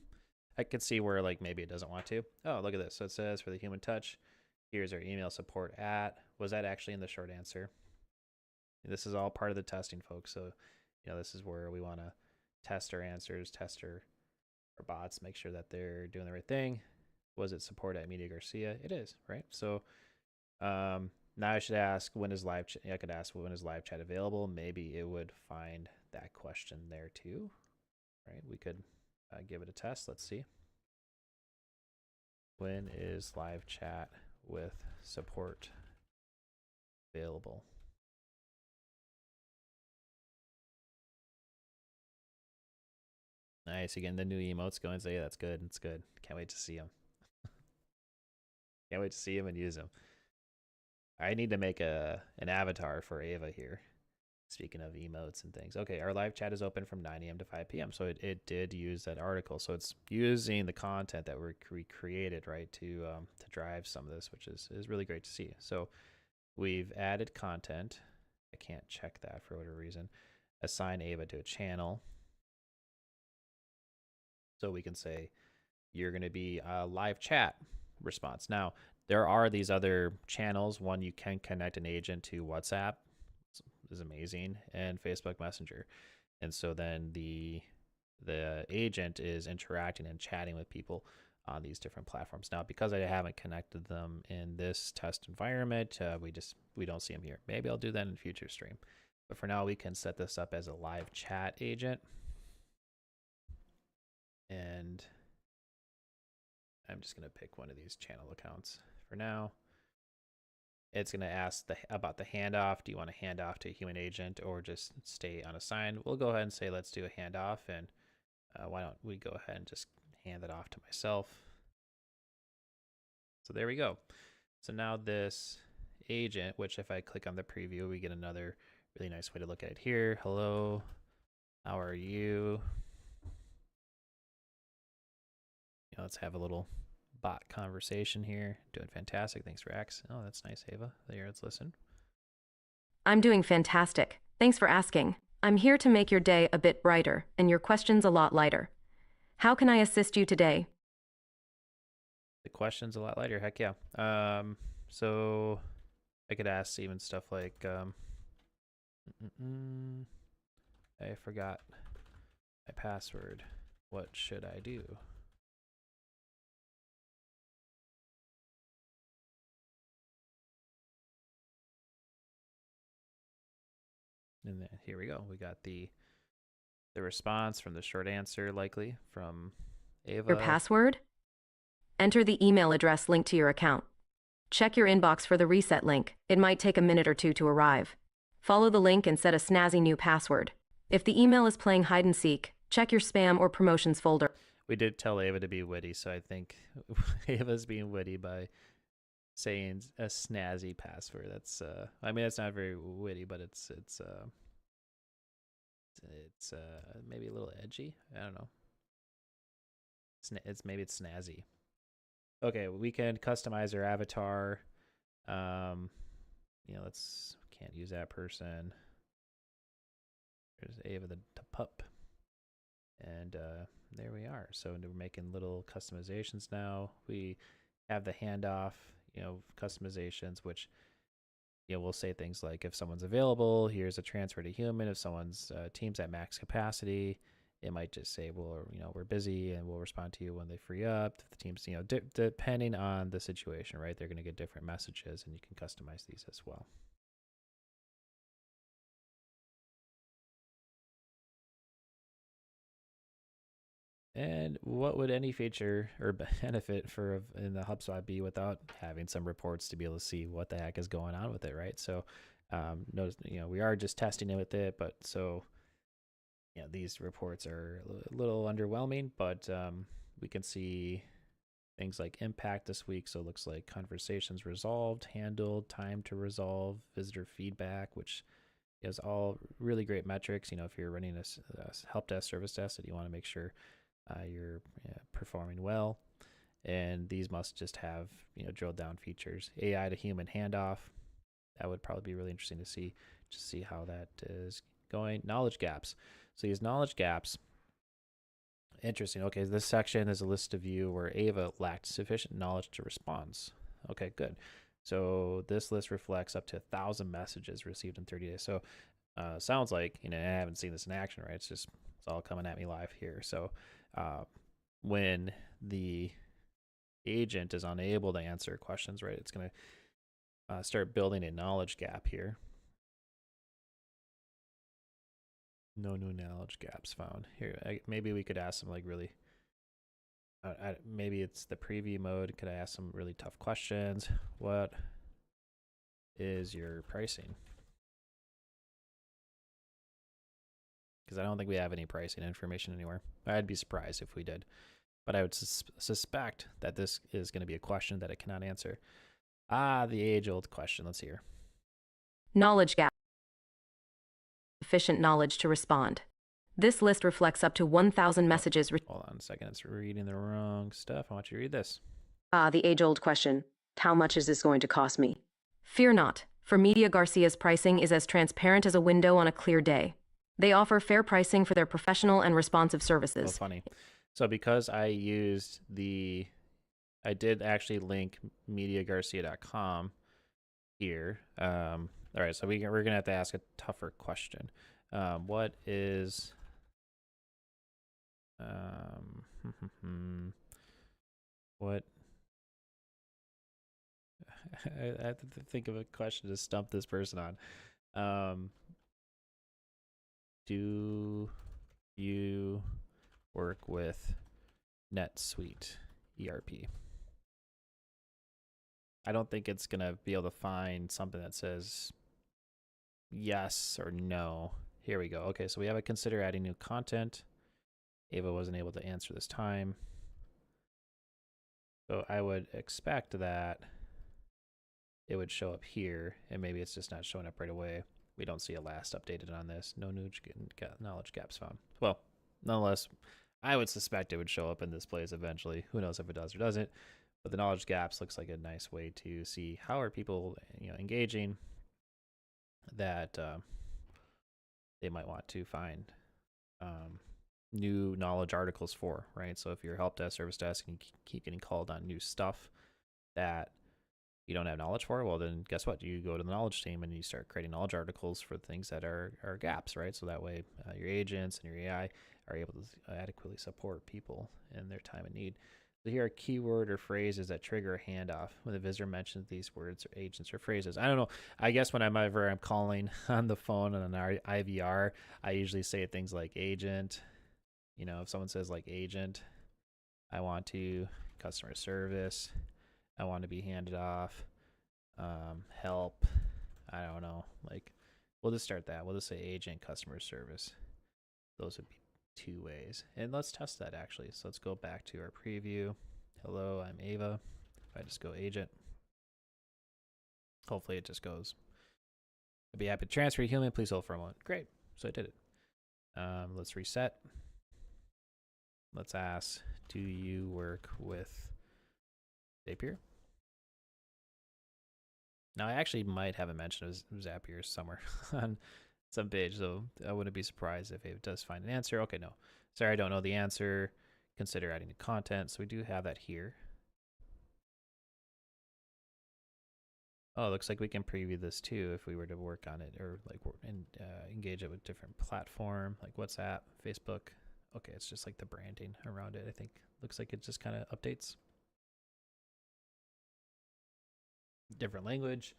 I could see where like maybe it doesn't want to. Oh, look at this. So it says for the human touch, here's our email support at. Was that actually in the short answer? This is all part of the testing, folks. So, this is where we want to test our answers, test our bots, make sure that they're doing the right thing. Was it support at Media Garcia? It is, right? So now I should ask, when is live chat? I could ask, when is live chat available? Maybe it would find that question there too, right? We could give it a test. Let's see. When is live chat with support available? Nice. Again, the new emotes going. So yeah, that's good. It's good. Can't wait to see them. Can't wait to see them and use them. I need to make an avatar for Ava here. Speaking of emotes and things. Okay, our live chat is open from 9 a.m. to 5 p.m. So it did use that article. So it's using the content that we created, right, to drive some of this, which is really great to see. So we've added content. I can't check that for whatever reason. Assign Ava to a channel. So we can say, you're going to be a live chat response. Now, there are these other channels. One, you can connect an agent to WhatsApp. Is amazing, and Facebook Messenger. And so then the agent is interacting and chatting with people on these different platforms. Now, because I haven't connected them in this test environment, we don't see them here. Maybe I'll do that in a future stream. But for now, we can set this up as a live chat agent. And I'm just going to pick one of these channel accounts for now. It's going to ask about the handoff. Do you want to hand off to a human agent or just stay unassigned? We'll go ahead and say, let's do a handoff. And why don't we go ahead and just hand it off to myself? So there we go. So now this agent, which if I click on the preview, we get another really nice way to look at it here. Hello, how are you? Let's have a little bot conversation here. Doing fantastic. Thanks, Rax. Oh, that's nice, Ava. There, let's listen. I'm doing fantastic. Thanks for asking. I'm here to make your day a bit brighter and your questions a lot lighter. How can I assist you today? The question's a lot lighter. Heck yeah. So I could ask even stuff like, I forgot my password. What should I do? And then here we go. We got the response from the short answer, likely from Ava. Your password? Enter the email address linked to your account. Check your inbox for the reset link. It might take a minute or two to arrive. Follow the link and set a snazzy new password. If the email is playing hide and seek, check your spam or promotions folder. We did tell Ava to be witty, so I think Ava's being witty by saying a snazzy password. That's I mean, it's not very witty, but it's maybe a little edgy. I don't know. Maybe it's snazzy. Okay, we can customize our avatar. Let's can't use that person. There's Ava the pup, and there we are. So we're making little customizations now. We have the handoff. Customizations, which we'll say things like, if someone's available, here's a transfer to human. If someone's team's at max capacity, it might just say, well, we're busy and we'll respond to you when they free up. If the team's, depending on the situation, right, they're going to get different messages, and you can customize these as well. And what would any feature or benefit in the HubSpot be without having some reports to be able to see what the heck is going on with it, right? So notice, we are just testing it with it, but so, these reports are a little underwhelming, but we can see things like impact this week. So it looks like conversations resolved, handled, time to resolve, visitor feedback, which is all really great metrics. If you're running a help desk, service desk, that you want to make sure you're performing well. And these must just have drilled down features. AI to human handoff, that would probably be really interesting to see, just see how that is going. Knowledge gaps. So these knowledge gaps, interesting. Okay, this section is a list of you where Ava lacked sufficient knowledge to respond. Okay, good. So this list reflects up to 1,000 messages received in 30 days. So sounds like, I haven't seen this in action, right? It's all coming at me live here. So when the agent is unable to answer questions, right? It's going to start building a knowledge gap here. No new knowledge gaps found. Here, maybe we could ask some like really, maybe it's the preview mode. Could I ask some really tough questions? What is your pricing? Because I don't think we have any pricing information anywhere. I'd be surprised if we did. But I would suspect that this is going to be a question that it cannot answer. The age-old question. Let's hear. Knowledge gap. Sufficient knowledge to respond. This list reflects up to 1,000 messages. Hold on a second. It's reading the wrong stuff. I want you to read this. The age-old question. How much is this going to cost me? Fear not, for Media Garcia's pricing is as transparent as a window on a clear day. They offer fair pricing for their professional and responsive services. Oh, funny. So because I did actually link MediaGarcia.com here. All right, so we're going to have to ask a tougher question. What is... what... I have to think of a question to stump this person on. Do you work with NetSuite ERP? I don't think it's going to be able to find something that says yes or no. Here we go. Okay, so we have a consider adding new content. Ava wasn't able to answer this time. So I would expect that it would show up here, and maybe it's just not showing up right away. We don't see a last updated on this. No new knowledge gaps found. Well, nonetheless, I would suspect it would show up in this place eventually. Who knows if it does or doesn't. But the knowledge gaps looks like a nice way to see how are people, engaging that they might want to find new knowledge articles for, right? So if you're help desk, service desk, and you keep getting called on new stuff that you don't have knowledge for, well, then guess what? You go to the knowledge team and you start creating knowledge articles for things that are gaps, right? So that way your agents and your AI are able to adequately support people in their time of need. So here are keyword or phrases that trigger a handoff when the visitor mentions these words or agents or phrases. I don't know. I guess whenever I'm calling on the phone on an IVR, I usually say things like agent. If someone says like agent, I want to customer service. I want to be handed off. Help. I don't know. Like, we'll just start that. We'll just say agent, customer service. Those would be 2 ways. And let's test that actually. So let's go back to our preview. Hello, I'm Ava. If I just go agent, hopefully it just goes. I'd be happy to transfer you human. Please hold for a moment. Great. So I did it. Let's reset. Let's ask, do you work with Zapier? Now, I actually might have a mention of Zapier somewhere on some page, so I wouldn't be surprised if it does find an answer. Okay, no. Sorry, I don't know the answer. Consider adding the content. So we do have that here. Oh, it looks like we can preview this too if we were to work on it or engage it with different platform like WhatsApp, Facebook. Okay, it's just like the branding around it. I think looks like it just kind of updates. Different language.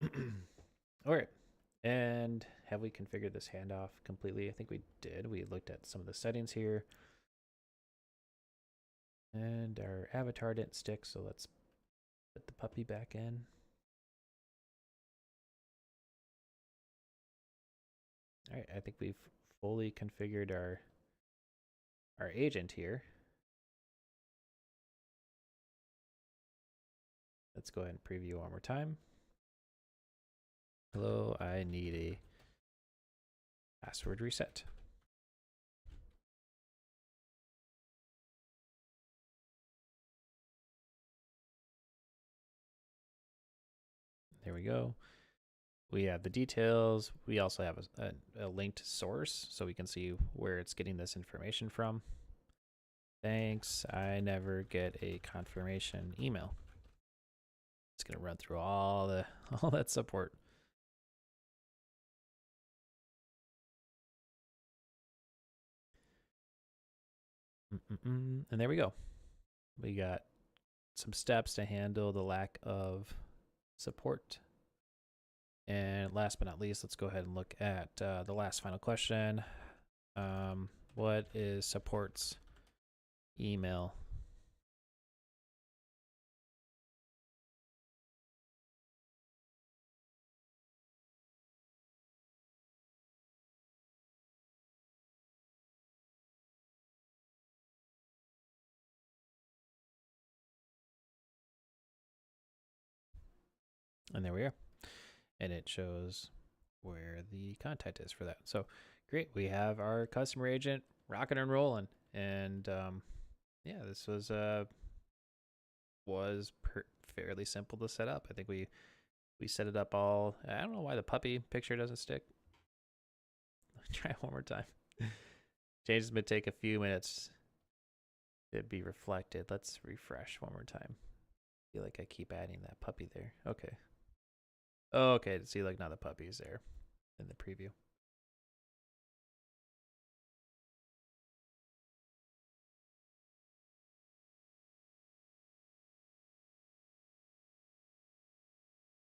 All right. And have we configured this handoff completely? I think we did. We looked at some of the settings here. And our avatar didn't stick, so let's put the puppy back in. All right, I think we've fully configured our agent here. Let's go ahead and preview one more time. Hello, I need a password reset. There we go. We have the details. We also have a linked source so we can see where it's getting this information from. Thanks, I never get a confirmation email. It's gonna run through all that support. And there we go. We got some steps to handle the lack of support. And last but not least, let's go ahead and look at the last final question. What is support's email? And there we are. And it shows where the contact is for that. So great. We have our customer agent rocking and rolling. And yeah, this was fairly simple to set up. I think we set it up all. I don't know why the puppy picture doesn't stick. Let's try it one more time. Changes may take a few minutes to be reflected. Let's refresh one more time. I feel like I keep adding that puppy there. Okay. Oh, okay. See, like now the puppy's there in the preview.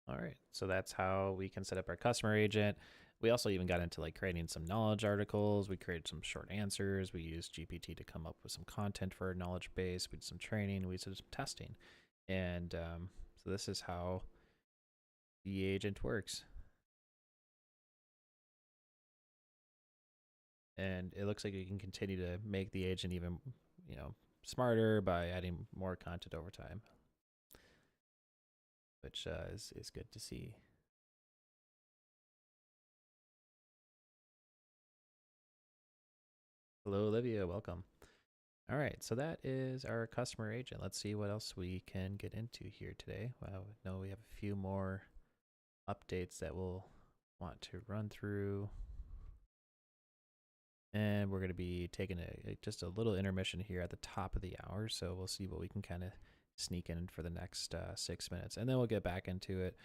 All right. So that's how we can set up our customer agent. We also even got into like creating some knowledge articles. We created some short answers. We used GPT to come up with some content for our knowledge base. We did some training. We did some testing. And so this is how the agent works. And it looks like you can continue to make the agent even, smarter by adding more content over time, which is good to see. Hello, Olivia. Welcome. All right, so that is our customer agent. Let's see what else we can get into here today. Well, I know we have a few more updates that we'll want to run through. And we're going to be taking just a little intermission here at the top of the hour. So we'll see what we can kind of sneak in for the next 6 minutes. And then we'll get back into it.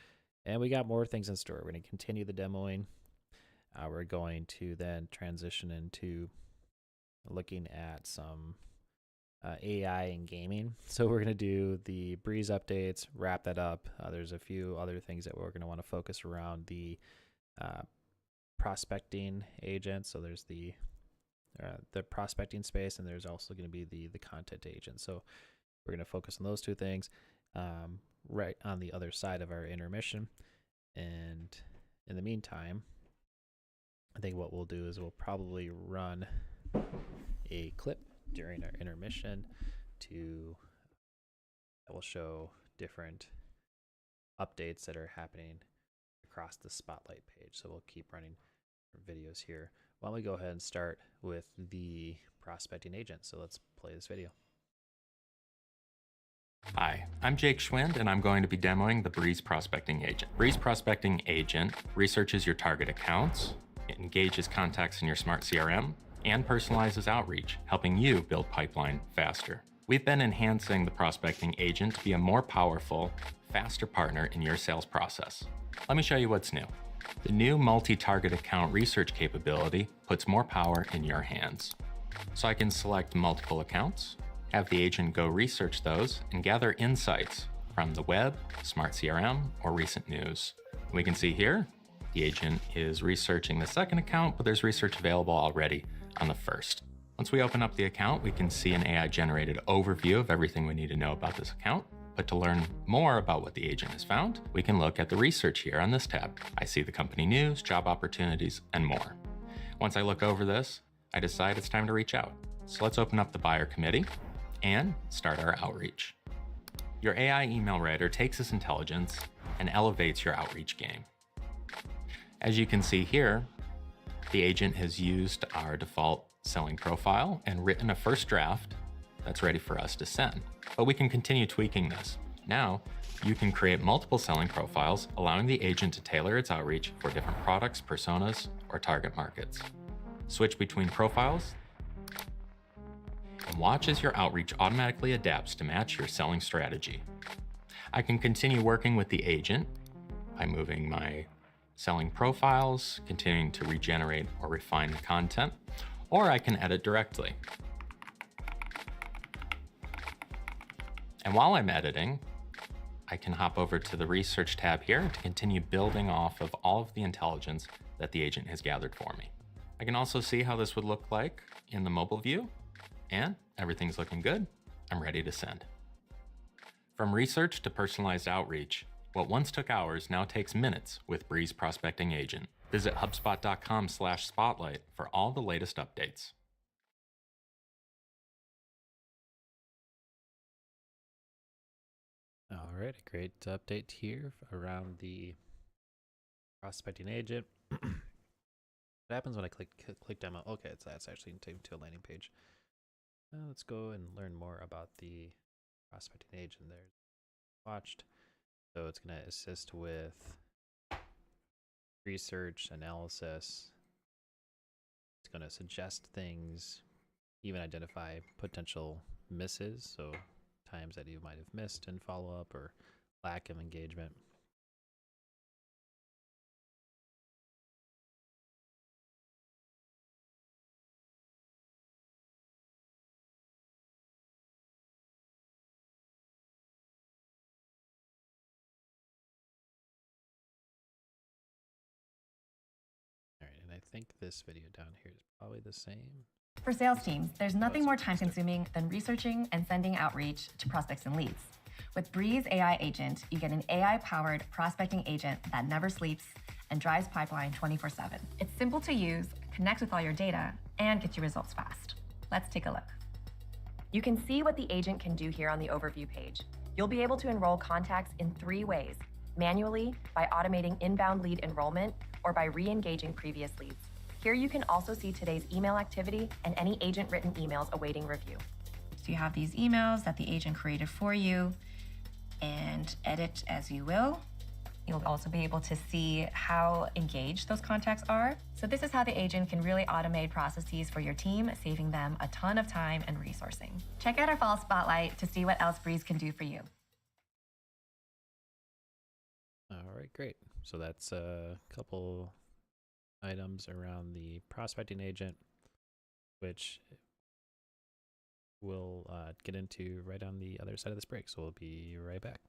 And we got more things in store. We're going to continue the demoing. We're going to then transition into looking at some AI and gaming. So we're going to do the Breeze updates, wrap that up. There's a few other things that we're going to want to focus around the prospecting agent. So there's the prospecting space, and there's also going to be the content agent. So we're going to focus on those two things right on the other side of our intermission. And in the meantime, I think what we'll do is we'll probably run a clip during our intermission that will show different updates that are happening across the Spotlight page. So we'll keep running videos here. Why don't we go ahead and start with the prospecting agent? So let's play this video. Hi, I'm Jake Schwind, and I'm going to be demoing the Breeze Prospecting Agent. Breeze Prospecting Agent researches your target accounts, it engages contacts in your smart CRM, and personalizes outreach, helping you build pipeline faster. We've been enhancing the Prospecting Agent to be a more powerful, faster partner in your sales process. Let me show you what's new. The new multi-target account research capability puts more power in your hands. So I can select multiple accounts, have the agent go research those, and gather insights from the web, smart CRM, or recent news. We can see here, the agent is researching the second account, but there's research available already on the first. Once we open up the account, we can see an AI-generated overview of everything we need to know about this account. But to learn more about what the agent has found, we can look at the research here on this tab. I see the company news, job opportunities, and more. Once I look over this, I decide it's time to reach out. So let's open up the buyer committee and start our outreach. Your AI email writer takes this intelligence and elevates your outreach game. As you can see here, the agent has used our default selling profile and written a first draft that's ready for us to send. But we can continue tweaking this. Now, you can create multiple selling profiles, allowing the agent to tailor its outreach for different products, personas, or target markets. Switch between profiles, and watch as your outreach automatically adapts to match your selling strategy. I can continue working with the agent by moving my selling profiles, continuing to regenerate or refine the content, or I can edit directly. And while I'm editing, I can hop over to the Research tab here to continue building off of all of the intelligence that the agent has gathered for me. I can also see how this would look like in the mobile view, and everything's looking good. I'm ready to send. From research to personalized outreach, what once took hours now takes minutes with Breeze Prospecting Agent. Visit HubSpot.com/spotlight for all the latest updates. All right, a great update here around the prospecting agent. What happens when I click demo? Okay, that's actually taken to a landing page. Let's go and learn more about the prospecting agent there. Watched. So it's going to assist with research, analysis. It's going to suggest things, even identify potential misses, so times that you might have missed in follow-up or lack of engagement. All right, and I think this video down here is probably the same. For sales teams, there's nothing more time-consuming than researching and sending outreach to prospects and leads. With Breeze AI Agent, you get an AI-powered prospecting agent that never sleeps and drives pipeline 24/7. It's simple to use, connects with all your data, and gets you results fast. Let's take a look. You can see what the agent can do here on the overview page. You'll be able to enroll contacts in 3 ways: manually, by automating inbound lead enrollment, or by re-engaging previous leads. Here you can also see today's email activity and any agent-written emails awaiting review. So you have these emails that the agent created for you, and edit as you will. You'll also be able to see how engaged those contacts are. So this is how the agent can really automate processes for your team, saving them a ton of time and resourcing. Check out our fall spotlight to see what else Breeze can do for you. All right, great. So that's a couple items around the prospecting agent, which we'll get into right on the other side of this break. So we'll be right back.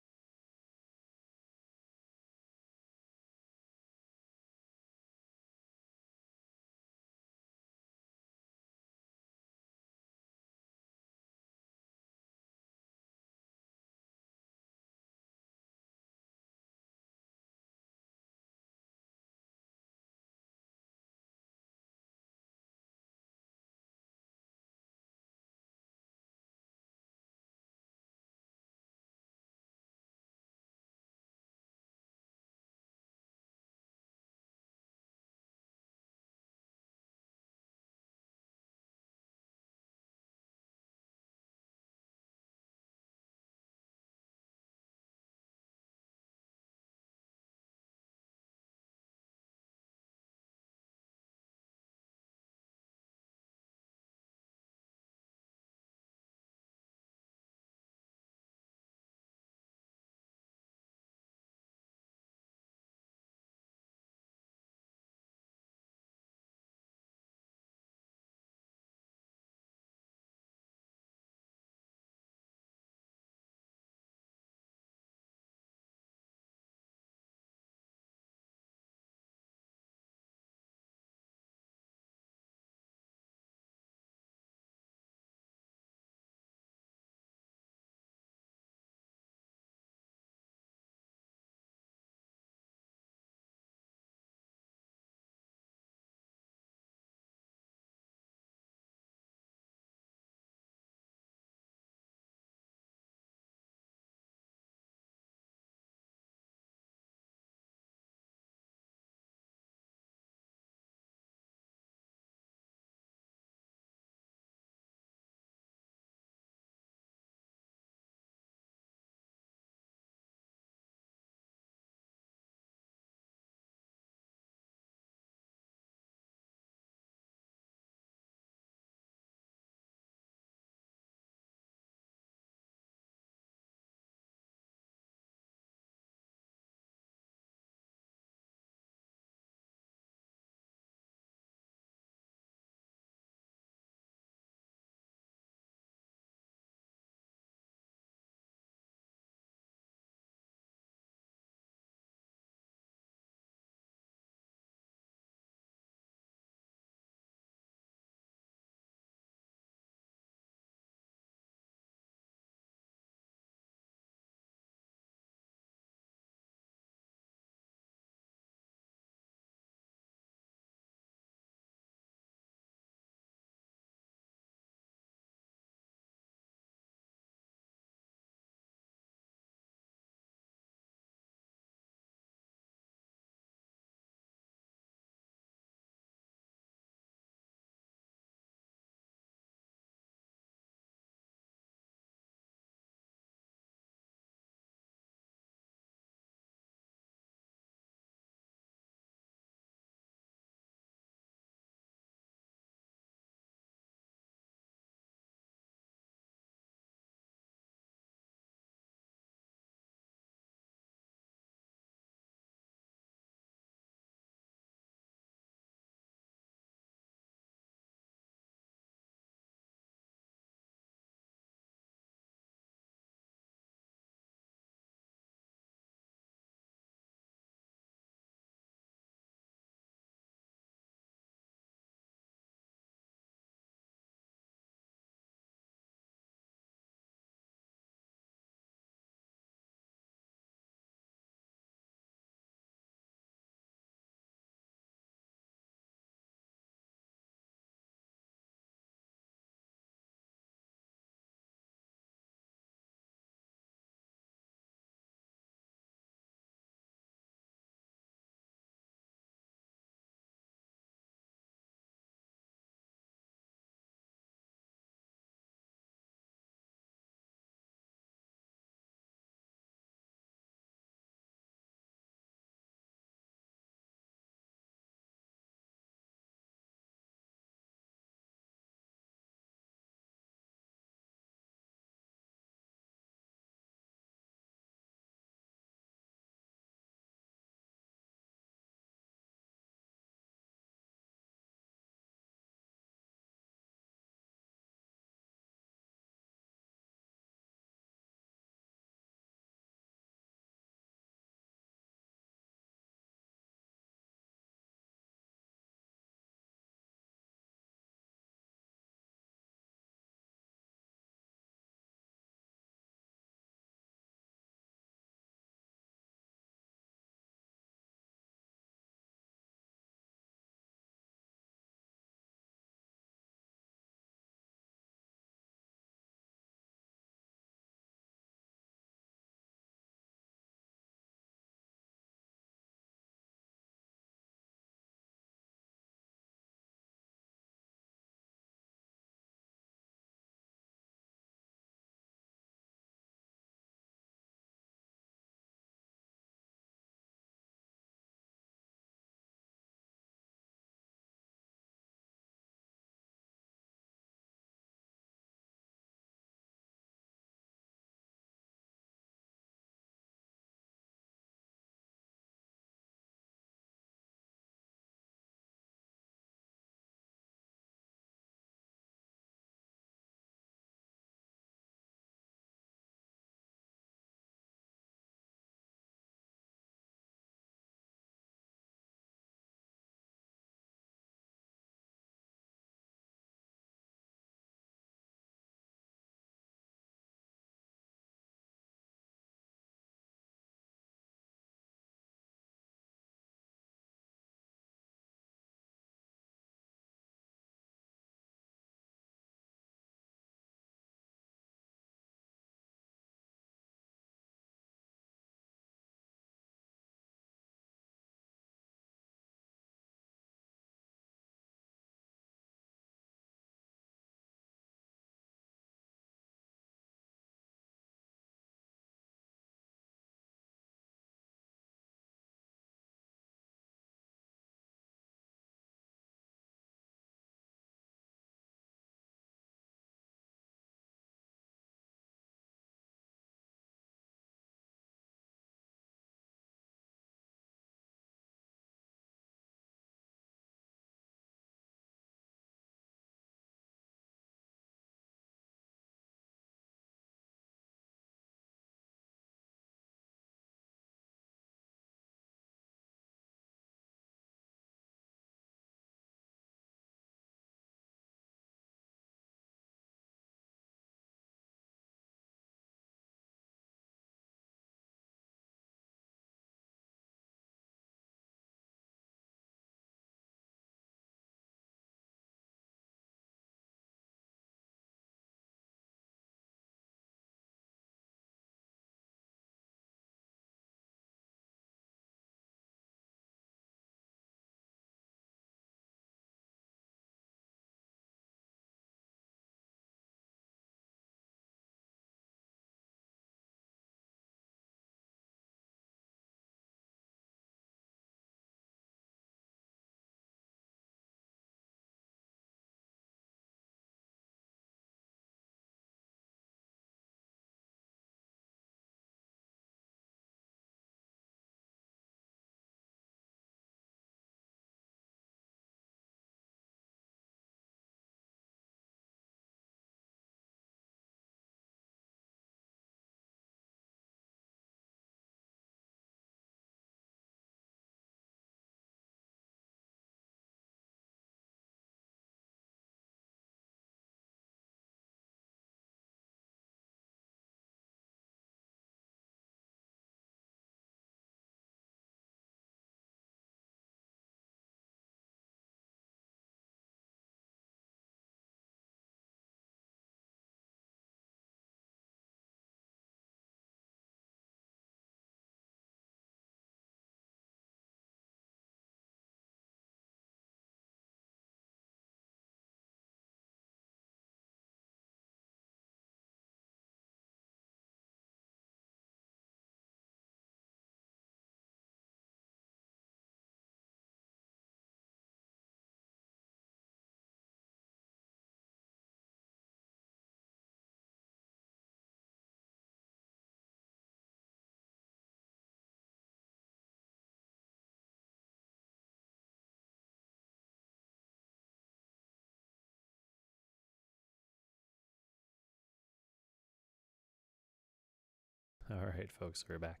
All right, folks, we're back.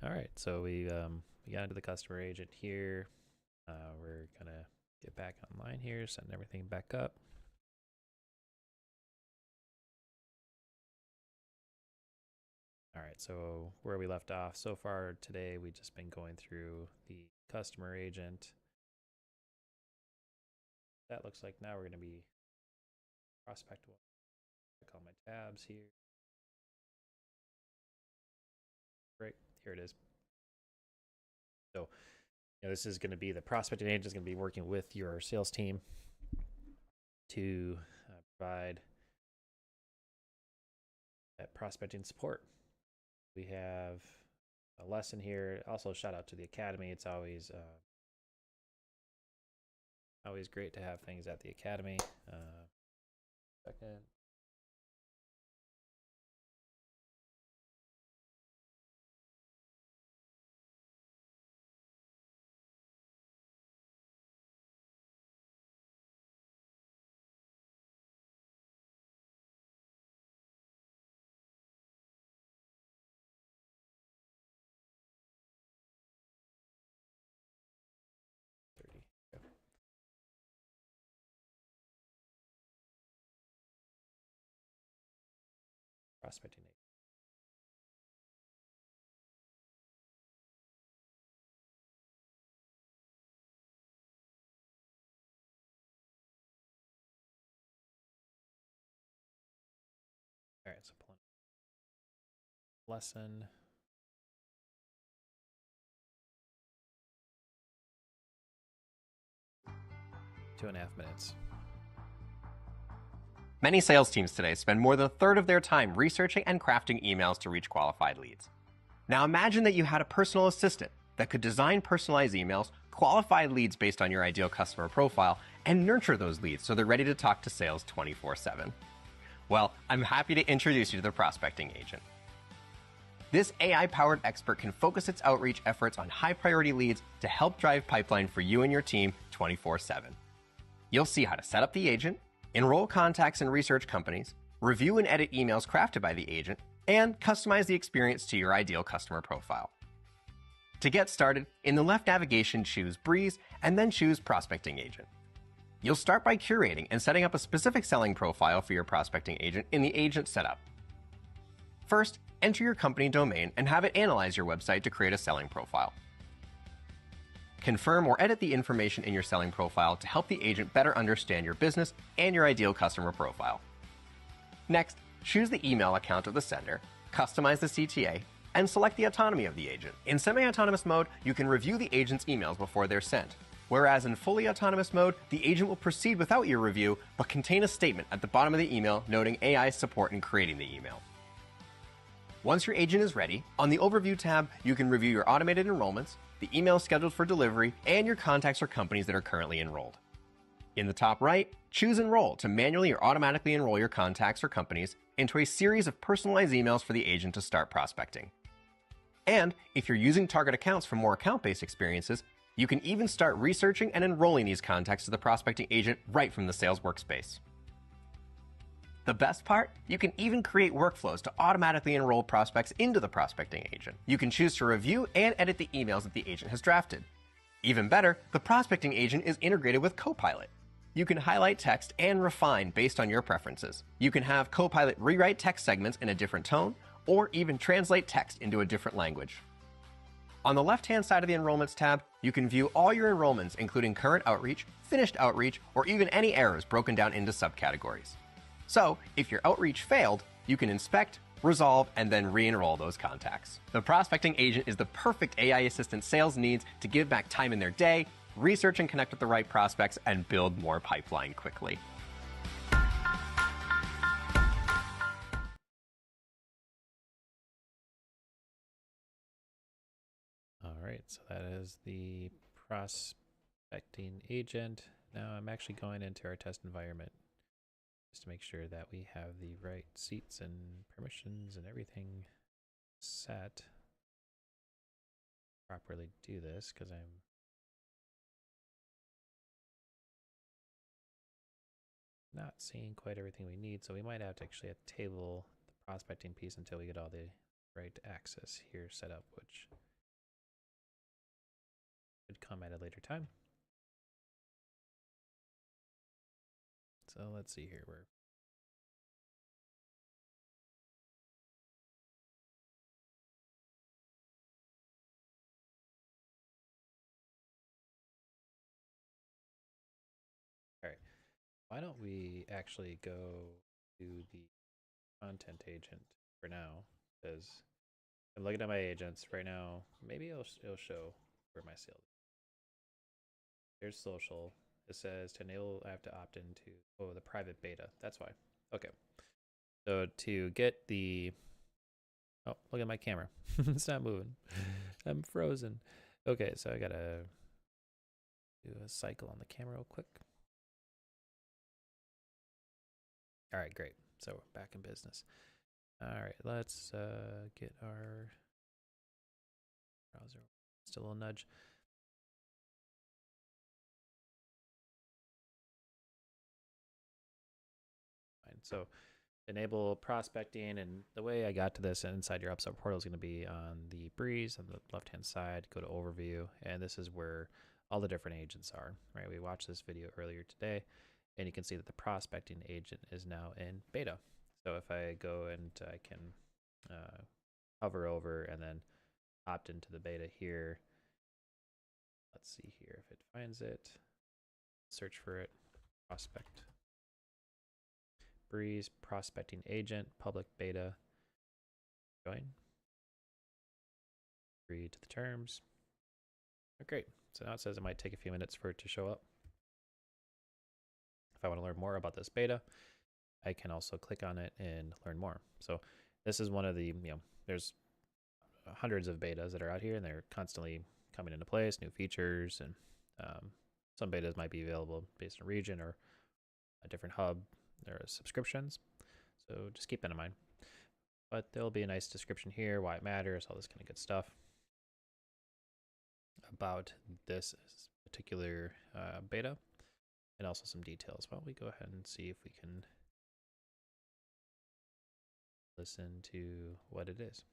All right, so we got into the customer agent here. We're gonna get back online here, send everything back up. All right, so where we left off so far today, we've just been going through the customer agent. That looks like now we're going to be prospect one. Click all my tabs here. Great, here it is. So, this is going to be the prospecting agent is going to be working with your sales team to provide that prospecting support. We have a lesson here. Also, shout out to the Academy. It's always great to have things at the Academy. Second. Prospecting agent. All right, so pulling lesson. Two and a half minutes. Many sales teams today spend more than a third of their time researching and crafting emails to reach qualified leads. Now imagine that you had a personal assistant that could design personalized emails, qualify leads based on your ideal customer profile, and nurture those leads so they're ready to talk to sales 24/7. Well, I'm happy to introduce you to the prospecting agent. This AI-powered expert can focus its outreach efforts on high-priority leads to help drive pipeline for you and your team 24/7. You'll see how to set up the agent, enroll contacts in research companies, review and edit emails crafted by the agent, and customize the experience to your ideal customer profile. To get started, in the left navigation, choose Breeze and then choose Prospecting Agent. You'll start by curating and setting up a specific selling profile for your prospecting agent in the agent setup. First, enter your company domain and have it analyze your website to create a selling profile. Confirm or edit the information in your selling profile to help the agent better understand your business and your ideal customer profile. Next, choose the email account of the sender, customize the CTA, and select the autonomy of the agent. In semi-autonomous mode, you can review the agent's emails before they're sent, whereas in fully autonomous mode, the agent will proceed without your review, but contain a statement at the bottom of the email noting AI's support in creating the email. Once your agent is ready, on the Overview tab, you can review your automated enrollments, the emails scheduled for delivery, and your contacts or companies that are currently enrolled. In the top right, choose Enroll to manually or automatically enroll your contacts or companies into a series of personalized emails for the agent to start prospecting. And if you're using target accounts for more account-based experiences, you can even start researching and enrolling these contacts to the prospecting agent right from the sales workspace. The best part? You can even create workflows to automatically enroll prospects into the prospecting agent. You can choose to review and edit the emails that the agent has drafted. Even better, the prospecting agent is integrated with Copilot. You can highlight text and refine based on your preferences. You can have Copilot rewrite text segments in a different tone, or even translate text into a different language. On the left-hand side of the Enrollments tab, you can view all your enrollments, including current outreach, finished outreach, or even any errors broken down into subcategories. So, if your outreach failed, you can inspect, resolve, and then re-enroll those contacts. The prospecting agent is the perfect AI assistant sales needs to give back time in their day, research and connect with the right prospects, and build more pipeline quickly. All right, so that is the prospecting agent. Now I'm actually going into our test environment just to make sure that we have the right seats and permissions and everything set. Properly do this because I'm not seeing quite everything we need, so we might have to actually table the prospecting piece until we get all the right access here set up, which could come at a later time. So let's see here. All right. Why don't we actually go to the content agent for now? Because I'm looking at my agents right now. Maybe it'll show where my sales. Here's social. It says to enable, I have to opt into the private beta. That's why. Okay. So to get the look at my camera. It's not moving. I'm frozen. Okay, so I gotta do a cycle on the camera real quick. All right, great. So we're back in business. All right, let's get our browser. Just a little nudge. Fine. So enable prospecting, and the way I got to this inside your HubSpot portal is going to be on the Breeze on the left-hand side. Go to overview, and this is where all the different agents are. Right? We watched this video earlier today, and you can see that the prospecting agent is now in beta. So if I go and I can hover over and then opt into the beta here. Let's see here if it finds it. Search for it. Prospect. Breeze prospecting agent, public beta. Join. Agree to the terms. Oh, great. So now it says it might take a few minutes for it to show up. If I want to learn more about this beta, I can also click on it and learn more. So this is one of the, there's hundreds of betas that are out here, and they're constantly coming into place, new features, and some betas might be available based on region or a different hub. There are subscriptions, so just keep that in mind. But there'll be a nice description here, why it matters, all this kind of good stuff about this particular beta, and also some details. Why don't we go ahead and see if we can listen to what it is.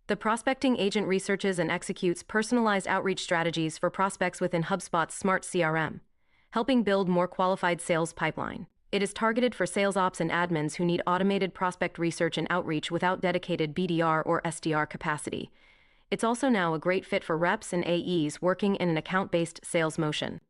The prospecting agent researches and executes personalized outreach strategies for prospects within HubSpot's Smart CRM, helping build more qualified sales pipeline. It is targeted for sales ops and admins who need automated prospect research and outreach without dedicated BDR or SDR capacity. It's also now a great fit for reps and AEs working in an account-based sales motion.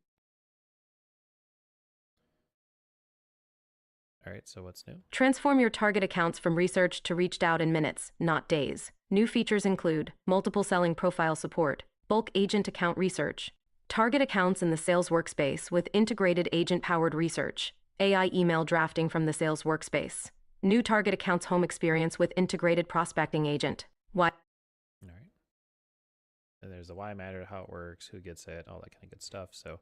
All right, so what's new? Transform your target accounts from research to reached out in minutes, not days. New features include multiple selling profile support, bulk agent account research, target accounts in the sales workspace with integrated agent-powered research, AI email drafting from the sales workspace, new target accounts home experience with integrated prospecting agent. Why? All right. And there's the why matter, how it works, who gets it, all that kind of good stuff. So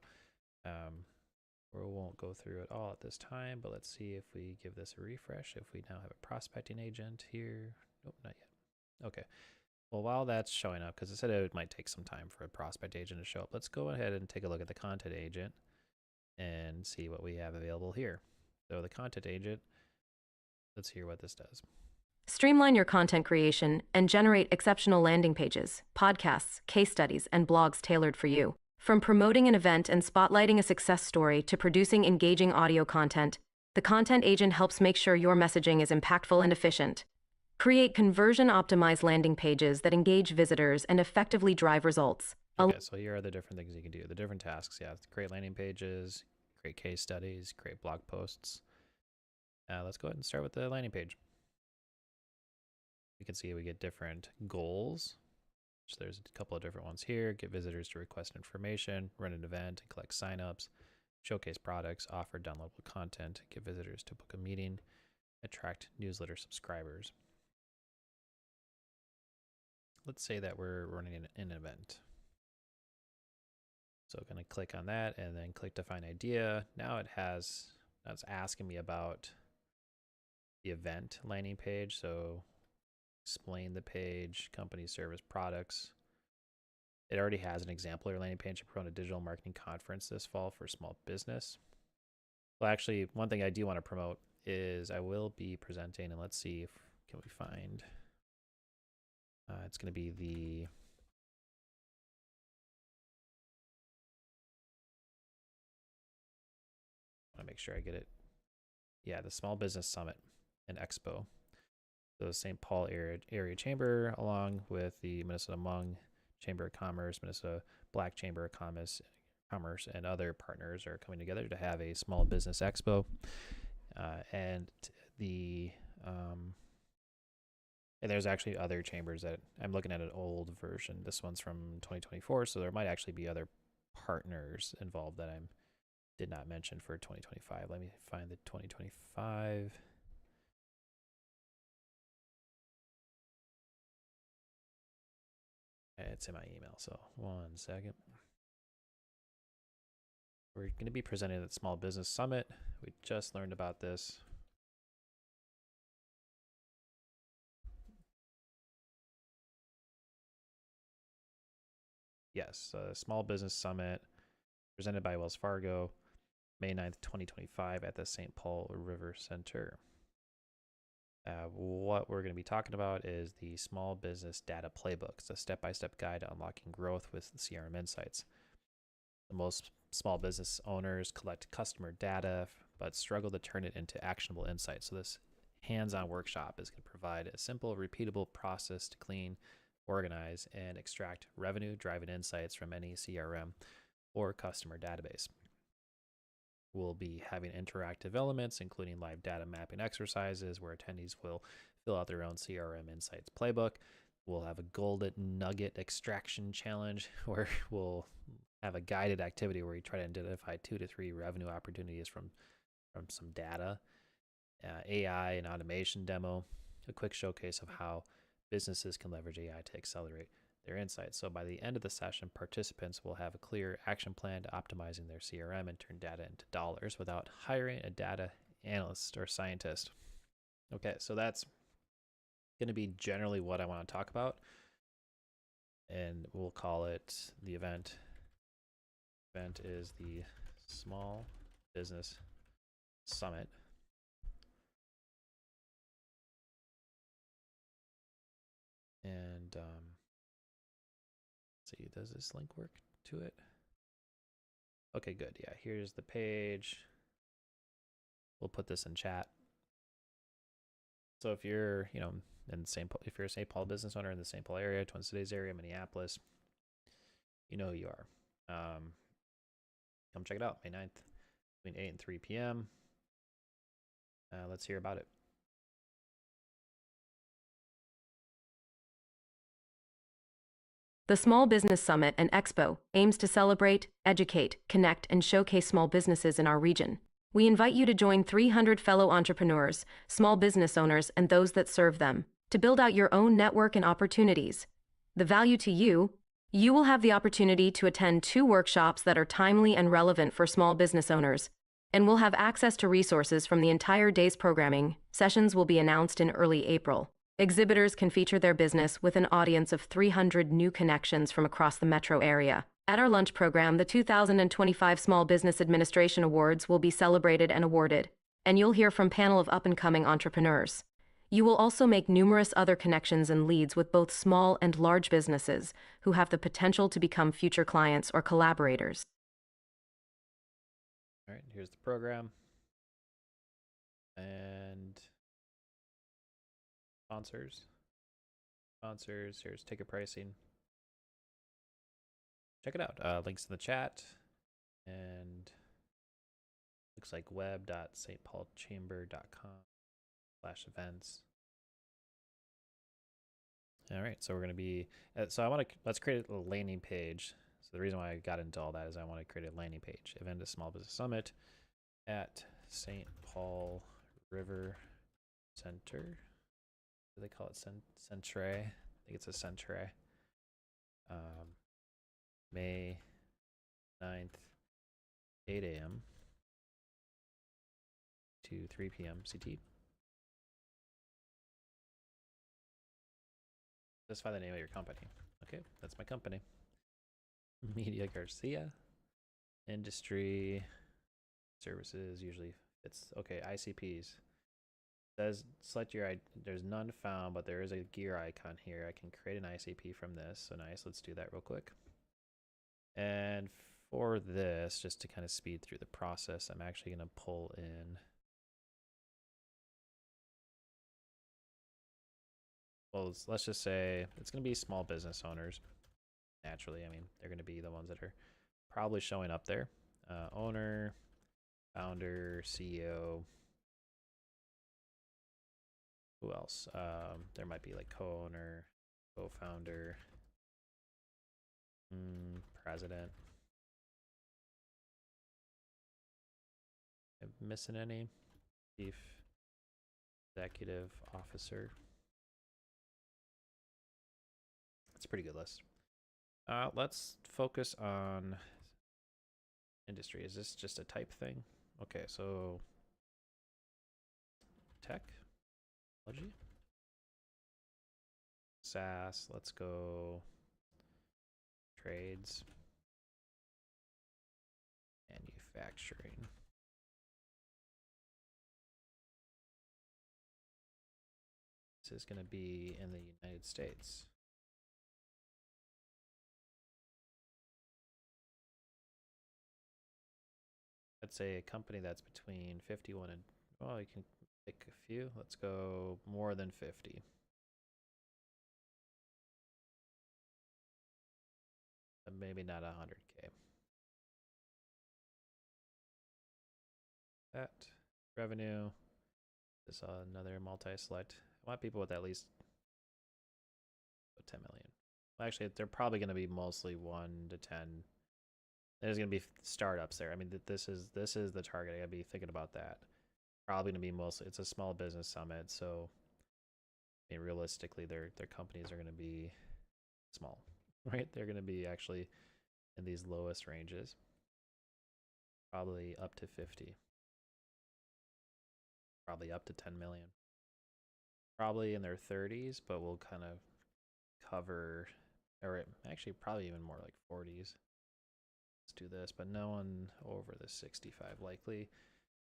we won't go through it all at this time, but let's see if we give this a refresh. If we now have a prospecting agent here. Nope, not yet. Okay. Well, while that's showing up, because it said it might take some time for a prospect agent to show up, let's go ahead and take a look at the content agent and see what we have available here. So the content agent, let's hear what this does. Streamline your content creation and generate exceptional landing pages, podcasts, case studies, and blogs tailored for you. From promoting an event and spotlighting a success story to producing engaging audio content, the content agent helps make sure your messaging is impactful and efficient. Create conversion-optimized landing pages that engage visitors and effectively drive results. Okay, so here are the different things you can do, the different tasks. Yeah, create landing pages, create case studies, create blog posts. Let's go ahead and start with the landing page. You can see we get different goals. So there's a couple of different ones here. Get visitors to request information, run an event and collect signups, showcase products, offer downloadable content, get visitors to book a meeting, attract newsletter subscribers. Let's say that we're running an event. So I'm going to click on that and then click Define Idea. Now it's asking me about the event landing page. So explain the page, company, service, products. It already has an exemplary landing page to promote a digital marketing conference this fall for small business. Well, actually, one thing I do want to promote is I will be presenting, and let's see if can we find It's going to be the I want to make sure I get it. Yeah, the Small Business Summit and Expo. The St. Paul area Chamber, along with the Minnesota Hmong Chamber of Commerce, Minnesota Black Chamber of Commerce, and other partners are coming together to have a small business expo. And there's actually other chambers that I'm looking at an old version. This one's from 2024, so there might actually be other partners involved that I did not mention for 2025. Let me find the 2025. It's in my email, so 1 second. We're going to be presenting at the Small Business Summit. We just learned about this. Yes, Small Business Summit presented by Wells Fargo, May 9th, 2025 at the St. Paul River Center. What we're going to be talking about is the Small Business Data Playbook. It's a step-by-step guide to unlocking growth with CRM insights. Most small business owners collect customer data, but struggle to turn it into actionable insights. So this hands-on workshop is going to provide a simple, repeatable process to clean, organize, and extract revenue-driving insights from any CRM or customer database. We'll be having interactive elements, including live data mapping exercises where attendees will fill out their own CRM Insights playbook. We'll have a golden nugget extraction challenge where we'll have a guided activity where you try to identify 2 to 3 revenue opportunities from some data, AI and automation demo, a quick showcase of how businesses can leverage AI to accelerate their insights. So by the end of the session, participants will have a clear action plan to optimizing their CRM and turn data into dollars without hiring a data analyst or scientist. Okay, so that's going to be generally what I want to talk about, and we'll call it the event. Event is the Small Business Summit. And let's see, does this link work to it? Okay, good. Yeah, here's the page. We'll put this in chat. So if you're, in if you're a St. Paul business owner in the St. Paul area, Twin Cities area, Minneapolis, you know who you are. Come check it out, May 9th, between 8 and 3 p.m. Let's hear about it. The Small Business Summit and Expo aims to celebrate, educate, connect, and showcase small businesses in our region. We invite you to join 300 fellow entrepreneurs, small business owners, and those that serve them to build out your own network and opportunities. The value to you will have the opportunity to attend 2 workshops that are timely and relevant for small business owners, and will have access to resources from the entire day's programming. Sessions will be announced in early April. Exhibitors can feature their business with an audience of 300 new connections from across the metro area. At our lunch program, the 2025 Small Business Administration Awards will be celebrated and awarded, and you'll hear from a panel of up-and-coming entrepreneurs. You will also make numerous other connections and leads with both small and large businesses who have the potential to become future clients or collaborators. All right, here's the program. And sponsors, here's ticket pricing. Check it out. Links in the chat, and looks like web.stpaulchamber.com/events. All right, so we're going to be, let's create a landing page. So the reason why I got into all that is I want to create a landing page. Event is Small Business Summit at St. Paul River Center. Do they call it Centre? I think it's a Centre. May 9th, 8 a.m. to 3 p.m. CT. Specify the name of your company. Okay, that's my company. Media Garcia. Industry services usually fits. Okay, ICPs. says select your there's none found, but there is a gear icon here. I can create an ICP from this. So nice. Let's do that real quick. And for this, just to kind of speed through the process, I'm actually going to pull in. Well, let's just say it's going to be small business owners. Naturally, I mean, they're going to be the ones that are probably showing up there. Owner, founder, CEO. Who else? There might be like co-owner, co-founder, president. Am I missing any? Chief executive officer. That's a pretty good list. Let's focus on industry. Is this just a type thing? Okay, so technology, SaaS. Let's go trades, manufacturing. This is going to be in the United States. Let's say a company that's between 51 and, well, you can pick a few. Let's go more than 50. And maybe not 100K. That revenue is another multi-select. I want people with at least 10 million. Well, actually, they're probably going to be mostly 1 to 10. There's going to be startups there. I mean, this is the target. I got to be thinking about that. Probably going to be mostly, it's a small business summit, so I mean, realistically, their companies are going to be small, right? They're going to be actually in these lowest ranges, probably up to 50, probably up to 10 million, probably in their 30s, but we'll kind of cover, or actually probably even more like 40s. Let's do this, but no one over the 65 likely.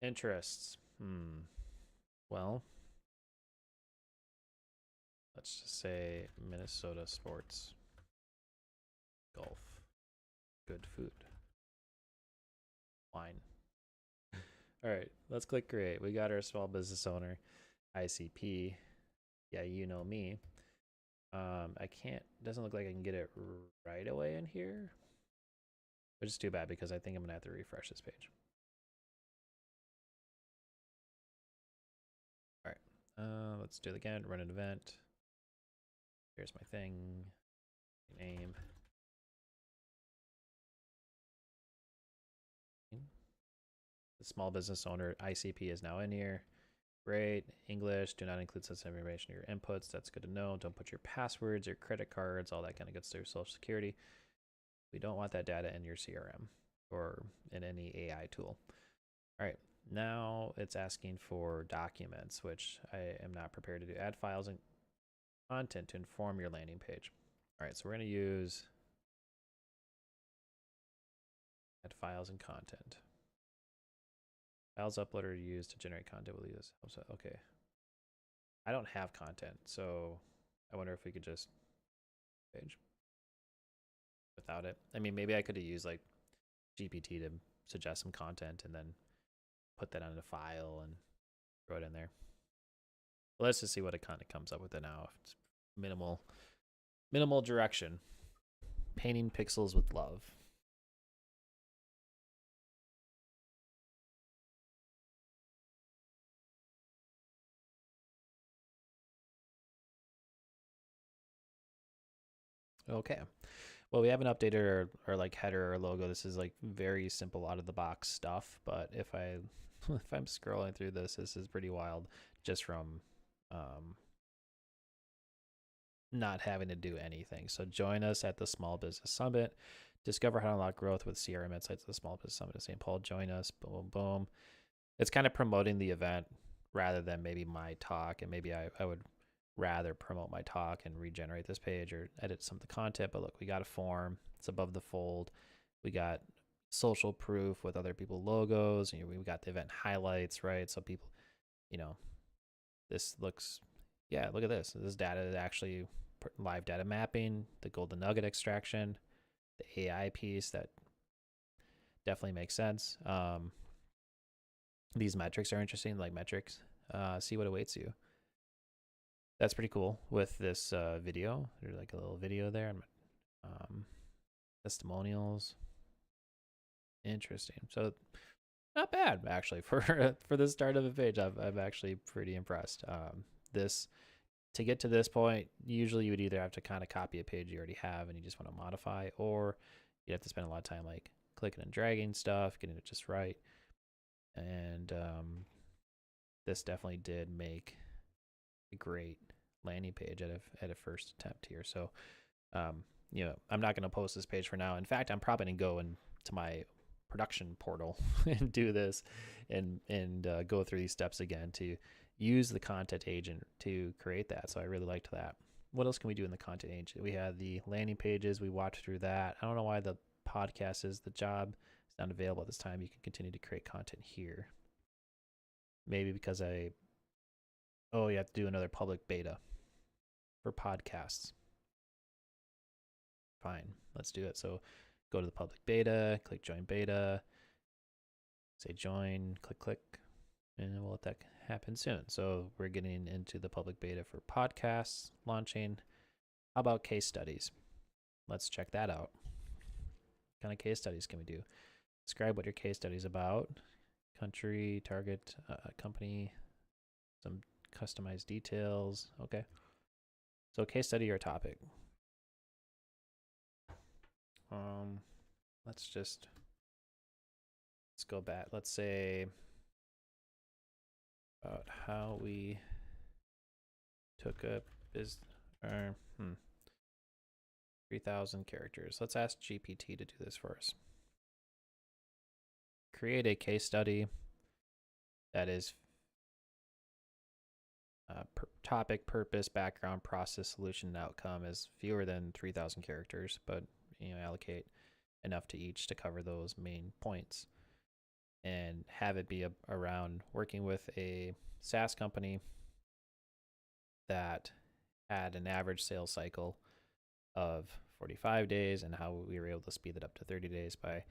Interests. Well, let's just say Minnesota sports, golf, good food, wine. All right, let's click create. We got our small business owner, ICP. Yeah, you know me. I can't, doesn't look like I can get it right away in here, which is too bad because I think I'm gonna have to refresh this page. All right, let's do it again. Run an event. Here's my thing. Name. The small business owner ICP is now in here. Great. English. Do not include sensitive information in your inputs. That's good to know. Don't put your passwords, your credit cards, all that kind of good stuff, social security. We don't want that data in your CRM or in any AI tool. All right. Now it's asking for documents, which I am not prepared to do. Add files and content to inform your landing page. All right. So we're going to use add files and content. Files uploaded used to generate content will use HubSpot. Okay. I don't have content, so I wonder if we could just page without it. I mean, maybe I could have used like GPT to suggest some content and then put that on a file and throw it in there. But let's just see what it kind of comes up with it now. It's minimal direction. Painting pixels with love. Okay. Well, we haven't updated our like header or logo. This is like very simple out of the box stuff. But if I'm scrolling through this is pretty wild just from not having to do anything. So join us at the Small Business Summit. Discover how to unlock growth with CRM insights at the Small Business Summit in St. Paul. Join us. Boom, boom. It's kind of promoting the event rather than maybe my talk. And maybe I would rather promote my talk and regenerate this page or edit some of the content. But look, we got a form. It's above the fold. We got social proof with other people's logos. And we got the event highlights, right? So people, this looks, yeah, look at this. This data is actually live data mapping, the golden nugget extraction, the AI piece that definitely makes sense. These metrics are interesting, like metrics. See what awaits you. That's pretty cool with this video. There's like a little video there. Testimonials. Interesting. So not bad actually for the start of a page. I'm actually pretty impressed. This to get to this point, usually you would either have to kind of copy a page you already have and you just want to modify, or you have to spend a lot of time like clicking and dragging stuff, getting it just right. And this definitely did make a great landing page at a first attempt here. So, you know, I'm not going to post this page for now. In fact, I'm probably going to go into my production portal and do this and go through these steps again to use the content agent to create that. So I really liked that. What else can we do in the content agent? We had the landing pages. We walked through that. I don't know why the podcast is the job. It's not available at this time. You can continue to create content here. Maybe because you have to do another public beta for podcasts. Fine, let's do it. So go to the public beta, click join beta, say join, click, and we'll let that happen soon. So we're getting into the public beta for podcasts launching. How about case studies? Let's check that out. What kind of case studies can we do? Describe what your case study is about. Country, target, company, some customized details. Okay. So case study or topic. Let's go back. Let's say about how we took a 3,000 characters. Let's ask GPT to do this for us. Create a case study that is topic, purpose, background, process, solution, and outcome is fewer than 3,000 characters, but allocate enough to each to cover those main points, and have it be around working with a SaaS company that had an average sales cycle of 45 days and how we were able to speed it up to 30 days by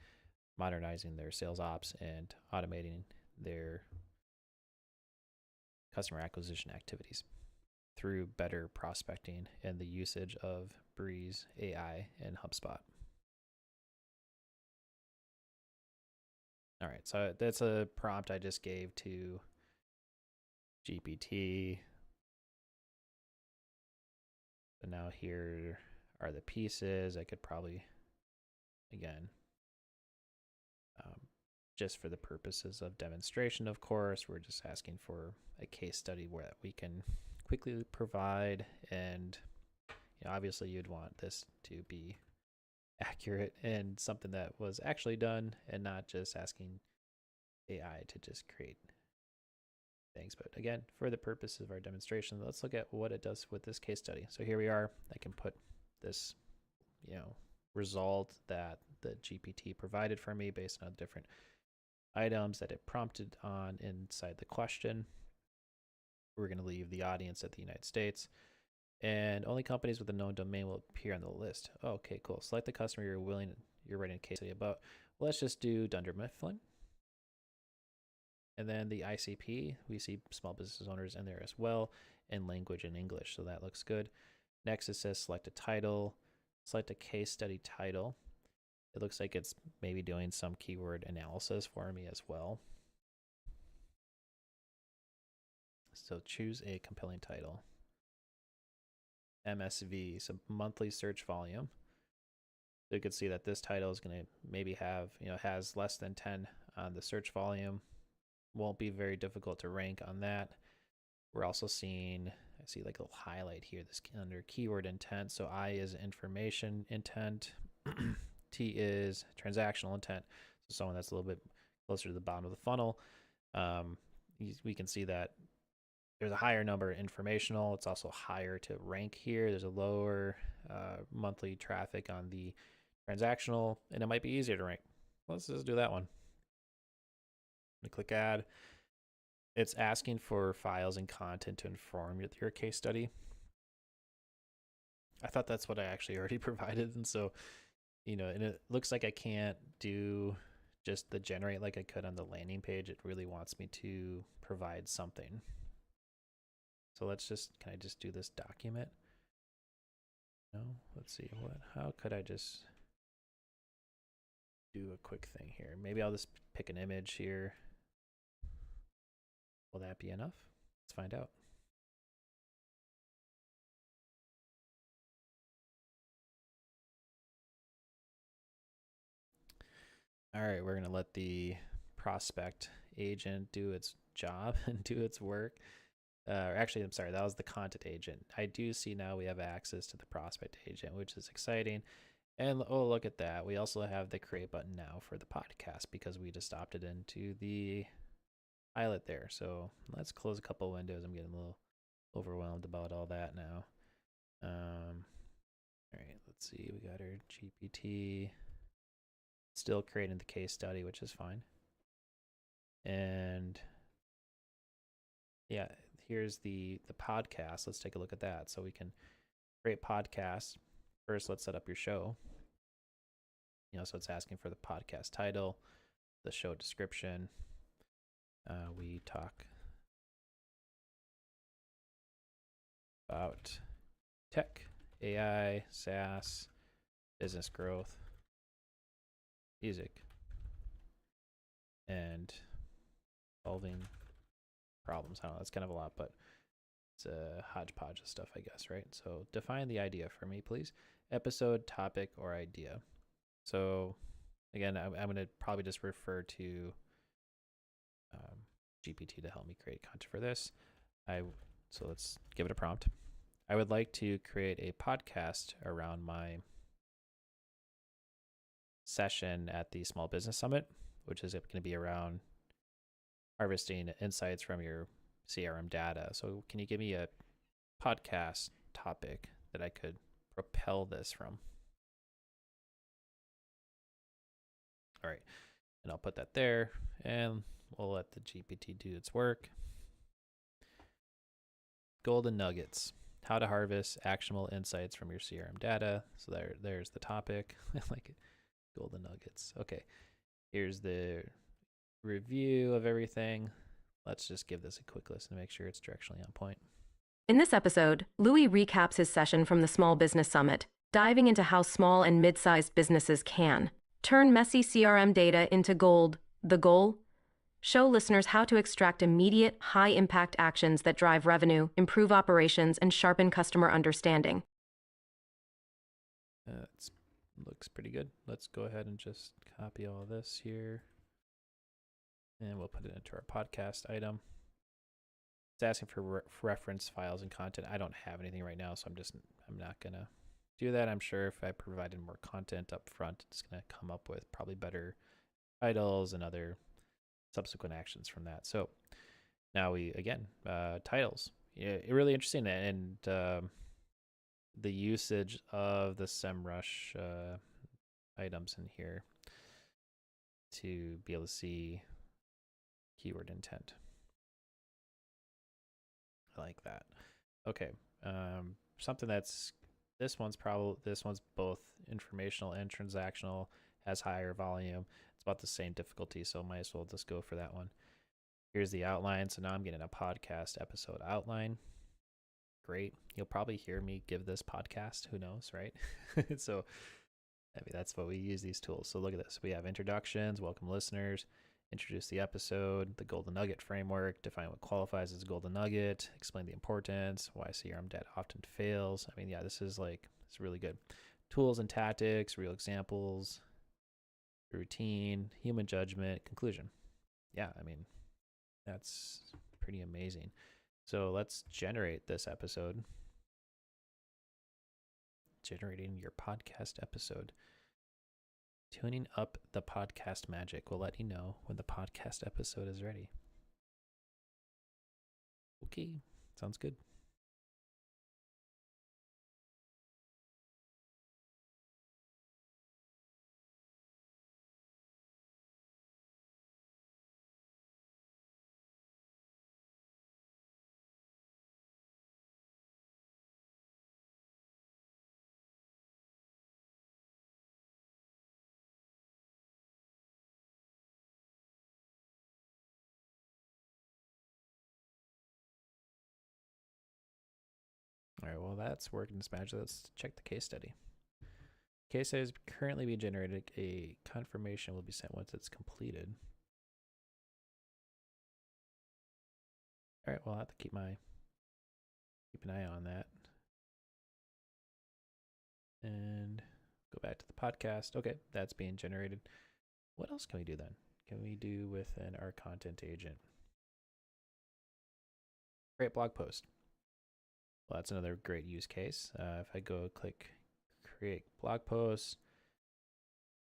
modernizing their sales ops and automating their customer acquisition activities through better prospecting and the usage of Breeze AI and HubSpot. All right, so that's a prompt I just gave to GPT. So now here are the pieces. I could probably, again, just for the purposes of demonstration, of course, we're just asking for a case study where we can quickly provide, and obviously you'd want this to be accurate and something that was actually done and not just asking AI to just create things. But again, for the purposes of our demonstration, let's look at what it does with this case study. So here we are. I can put this, result that the GPT provided for me based on different items that it prompted on inside the question. We're going to leave the audience at the United States, and only companies with a known domain will appear on the list. Oh, okay, cool. Select the customer you're writing a case study about. Well, let's just do Dunder Mifflin. And then the ICP, we see small business owners in there as well, and language in English, so that looks good. Next, it says select a title, select a case study title. It looks like it's maybe doing some keyword analysis for me as well. So choose a compelling title. MSV, so monthly search volume. So you can see that this title is going to maybe have, has less than 10 on the search volume. Won't be very difficult to rank on that. We're also seeing, I see like a little highlight here, this under keyword intent. So I is information intent. T is transactional intent. So someone that's a little bit closer to the bottom of the funnel. We can see that there's a higher number of informational. It's also higher to rank here. There's a lower monthly traffic on the transactional, and it might be easier to rank. Let's just do that one. I'm gonna click add. it's asking for files and content to inform your case study. I thought that's what I actually already provided. And so, and it looks like I can't do just the generate like I could on the landing page. It really wants me to provide something. So can I just do this document? No, let's see how could I just do a quick thing here? Maybe I'll just pick an image here. Will that be enough? Let's find out. All right, we're going to let the prospect agent do its job and do its work. Actually, I'm sorry, that was the content agent. I do see now we have access to the prospect agent, which is exciting. And oh, look at that. We also have the create button now for the podcast because we just opted into the pilot there. So let's close a couple windows. I'm getting a little overwhelmed about all that now. All right, let's see. We got our GPT. Still creating the case study, which is fine. And yeah, here's the podcast. Let's take a look at that. So we can create podcasts. First, let's set up your show. So it's asking for the podcast title, the show description. We talk about tech, AI, SaaS, business growth, music, and solving problems. I don't know, that's kind of a lot, but it's a hodgepodge of stuff, I guess, right? So define the idea for me, please. Episode, topic, or idea. So again, I'm going to probably just refer to GPT to help me create content for this. So let's give it a prompt. I would like to create a podcast around my session at the Small Business Summit, which is going to be around harvesting insights from your CRM data. So can you give me a podcast topic that I could propel this from? All right, and I'll put that there, and we'll let the GPT do its work. Golden nuggets. How to harvest actionable insights from your CRM data. So there's the topic. I like it. Golden nuggets. Okay, here's the review of everything. Let's just give this a quick listen to make sure it's directionally on point. In this episode, Louis recaps his session from the Small Business Summit, diving into how small and mid-sized businesses can turn messy CRM data into gold. The goal? Show listeners how to extract immediate, high-impact actions that drive revenue, improve operations, and sharpen customer understanding. It looks pretty good. Let's go ahead and just copy all this here. And we'll put it into our podcast item. It's asking for reference files and content. I don't have anything right now, so I'm not going to do that. I'm sure if I provided more content up front, it's going to come up with probably better titles and other subsequent actions from that. So now titles. Yeah, really interesting. And the usage of the SEMrush items in here to be able to see keyword intent. I like that. Okay. Something this one's both informational and transactional, has higher volume. It's about the same difficulty, so might as well just go for that one. Here's the outline. So now I'm getting a podcast episode outline. Great. You'll probably hear me give this podcast. Who knows, right? So that's what we use these tools. So look at this. We have introductions, welcome listeners, introduce the episode, the golden nugget framework, define what qualifies as a golden nugget, explain the importance, why CRM data often fails. This is it's really good. Tools and tactics, real examples, routine, human judgment, conclusion. Yeah, that's pretty amazing. So let's generate this episode. Generating your podcast episode. Tuning up the podcast magic will let you know when the podcast episode is ready. Okay, sounds good. All right, well, that's working its magic. Let's check the case study. Case study is currently being generated. A confirmation will be sent once it's completed. All right, well, I'll have to keep an eye on that. And go back to the podcast. Okay, that's being generated. What else can we do then? Can we do within our content agent? Create blog post. Well, that's another great use case. If I go click create blog posts,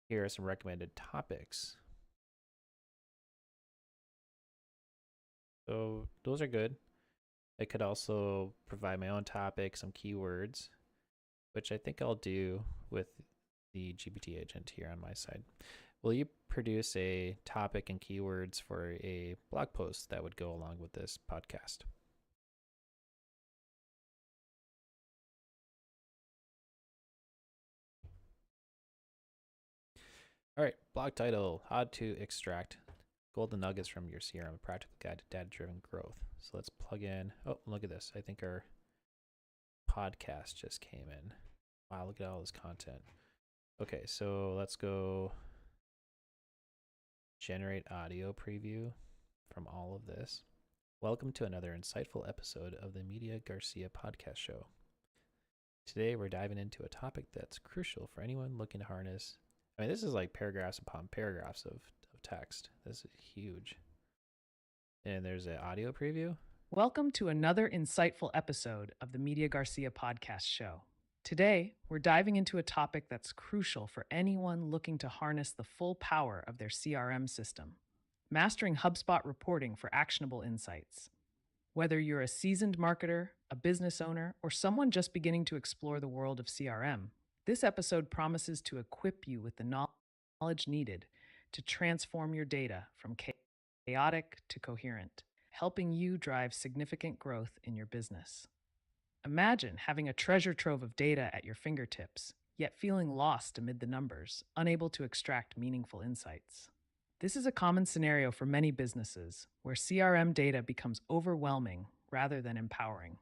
here are some recommended topics. So those are good. I could also provide my own topic, some keywords, which I think I'll do with the GPT agent here on my side. Will you produce a topic and keywords for a blog post that would go along with this podcast? All right, blog title, how to extract golden nuggets from your CRM, a practical guide to data-driven growth. So let's plug in, oh, look at this. I think our podcast just came in. Wow, look at all this content. Okay, so let's go generate audio preview from all of this. Welcome to another insightful episode of the Media Garcia podcast show. Today, we're diving into a topic that's crucial for anyone looking to harness. I mean, this is like paragraphs upon paragraphs of text. This is huge. And there's an audio preview. Welcome to another insightful episode of the Media Garcia podcast show. Today, we're diving into a topic that's crucial for anyone looking to harness the full power of their CRM system, mastering HubSpot reporting for actionable insights. Whether you're a seasoned marketer, a business owner, or someone just beginning to explore the world of CRM, this episode promises to equip you with the knowledge needed to transform your data from chaotic to coherent, helping you drive significant growth in your business. Imagine having a treasure trove of data at your fingertips, yet feeling lost amid the numbers, unable to extract meaningful insights. This is a common scenario for many businesses, where CRM data becomes overwhelming rather than empowering.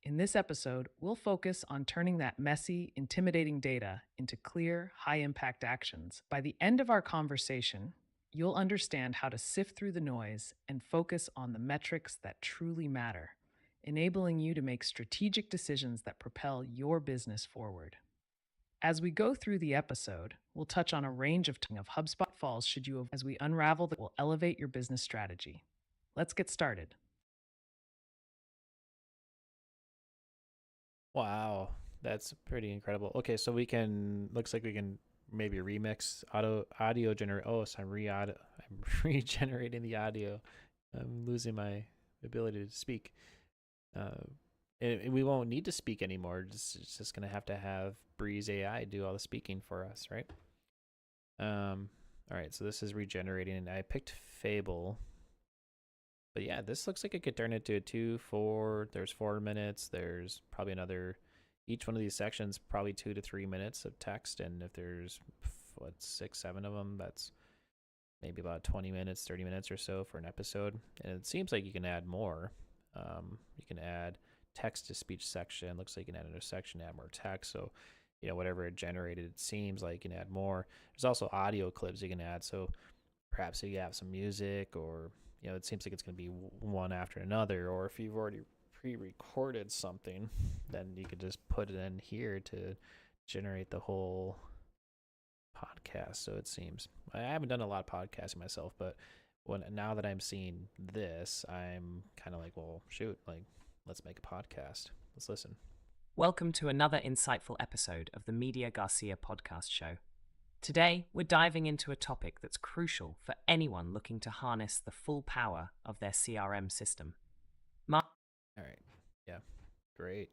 In this episode, we'll focus on turning that messy, intimidating data into clear, high-impact actions. By the end of our conversation, you'll understand how to sift through the noise and focus on the metrics that truly matter, enabling you to make strategic decisions that propel your business forward. As we go through the episode, we'll touch on a range of HubSpot falls should you as we unravel that will elevate your business strategy. Let's get started. Wow, that's pretty incredible. Okay, so looks like we can maybe remix audio generate. Oh, so I'm regenerating the audio. I'm losing my ability to speak. And we won't need to speak anymore. It's just going to have Breeze AI do all the speaking for us, right? All right, so this is regenerating, and I picked Fable. But yeah, this looks like it could turn into a 2-4. There's 4 minutes. There's probably each one of these sections, probably 2 to 3 minutes of text. And if there's 6, 7 of them, that's maybe about 20 minutes, 30 minutes or so for an episode. And it seems like you can add more. You can add text to speech section. Looks like you can add another section, add more text. So, whatever it generated, it seems like you can add more. There's also audio clips you can add. So perhaps if you have some music, or it seems like it's going to be one after another, or if you've already pre-recorded something, then you could just put it in here to generate the whole podcast. So it seems, I haven't done a lot of podcasting myself, but now that I'm seeing this, I'm kind of like, well, shoot, let's make a podcast. Let's listen. Welcome to another insightful episode of the Media Garcia podcast show. Today, we're diving into a topic that's crucial for anyone looking to harness the full power of their CRM system. All right. Yeah. Great.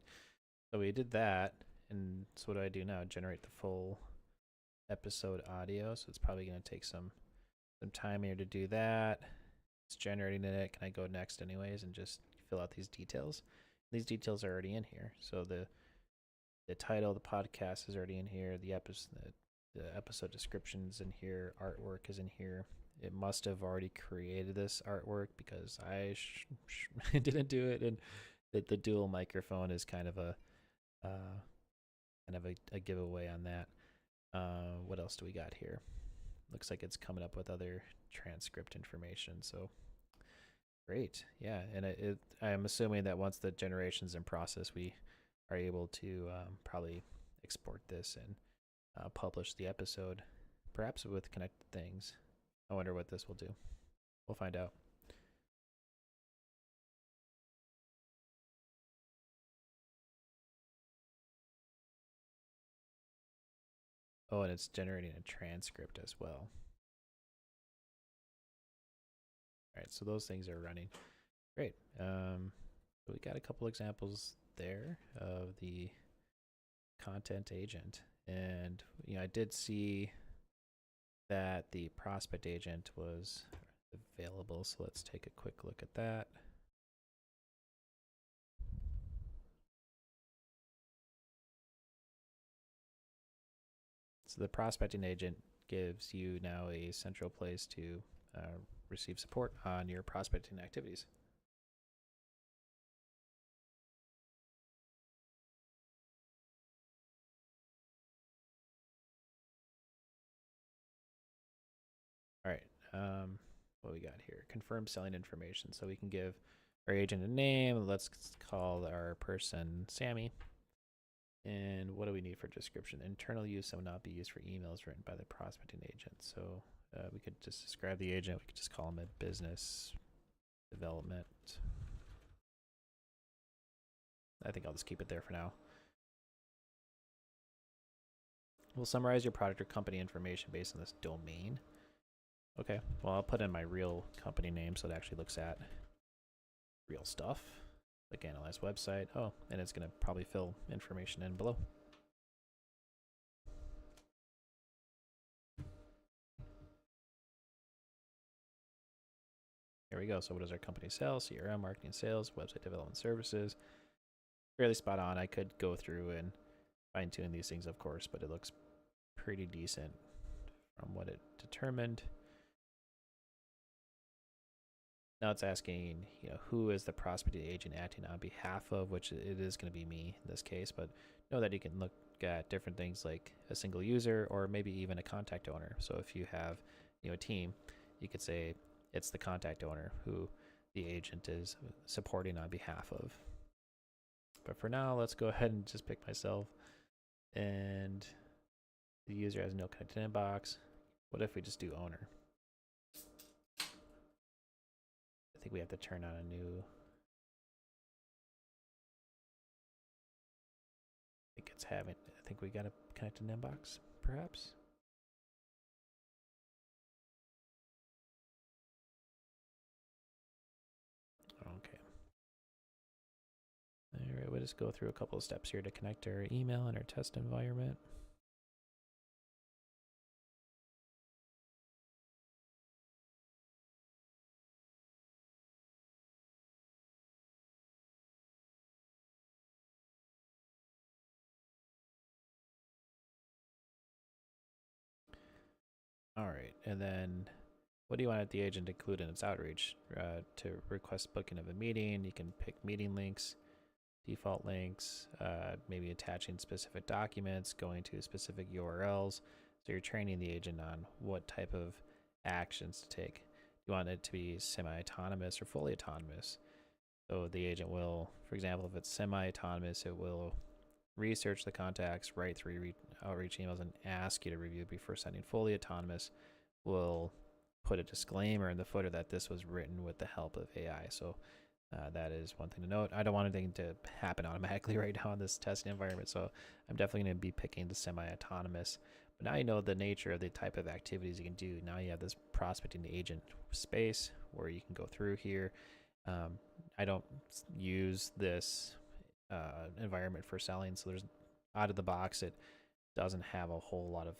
So we did that. And so what do I do now? Generate the full episode audio. So it's probably going to take some time here to do that. It's generating it. Can I go next anyways and just fill out these details? These details are already in here. So the title of the podcast is already in here. The episode description's in here. Artwork is in here. It must have already created this artwork because I didn't do it. And the dual microphone is kind of a giveaway on that. What else do we got here? Looks like it's coming up with other transcript information. So great, yeah. And I'm assuming that once the generation's in process, we are able to probably export this and publish the episode, perhaps with connected things. I wonder what this will do. We'll find out. Oh, and it's generating a transcript as well. All right, so those things are running. Great. We got a couple examples there of the content agent. And I did see that the prospect agent was available. So let's take a quick look at that. So the prospecting agent gives you now a central place to receive support on your prospecting activities. All right, what we got here? Confirm selling information. So we can give our agent a name. Let's call our person Sammy. And what do we need for description? Internal use will not be used for emails written by the prospecting agent. So we could just describe the agent. We could just call him a business development. I think I'll just keep it there for now. We'll summarize your product or company information based on this domain. Okay, well, I'll put in my real company name so it actually looks at real stuff. Like analyze website. Oh, and it's going to probably fill information in below. Here we go. So what does our company sell? CRM, marketing, sales, website development services. Fairly spot on. I could go through and fine tune these things, of course, but it looks pretty decent from what it determined. Now it's asking, who is the prospecting agent acting on behalf of, which it is going to be me in this case, but know that you can look at different things like a single user or maybe even a contact owner. So if you have, a team, you could say it's the contact owner who the agent is supporting on behalf of. But for now, let's go ahead and just pick myself. And the user has no connected inbox. What if we just do owner? I think we have to turn on a new. I think we got to connect an inbox, perhaps. Okay. All right, we'll just go through a couple of steps here to connect our email and our test environment. All right, and then what do you want the agent to include in its outreach? To request booking of a meeting, you can pick meeting links, default links, maybe attaching specific documents, going to specific URLs. So you're training the agent on what type of actions to take. You want it to be semi-autonomous or fully autonomous. So the agent will, for example, if it's semi-autonomous, it will research the contacts, write through outreach emails, and ask you to review before sending. Fully autonomous will put a disclaimer in the footer that this was written with the help of AI. So that is one thing to note. I don't want anything to happen automatically right now in this testing environment, so I'm definitely going to be picking the semi-autonomous. But now you know the nature of the type of activities you can do. Now you have this prospecting agent space where you can go through here. I don't use this environment for selling, so there's out of the box it doesn't have a whole lot of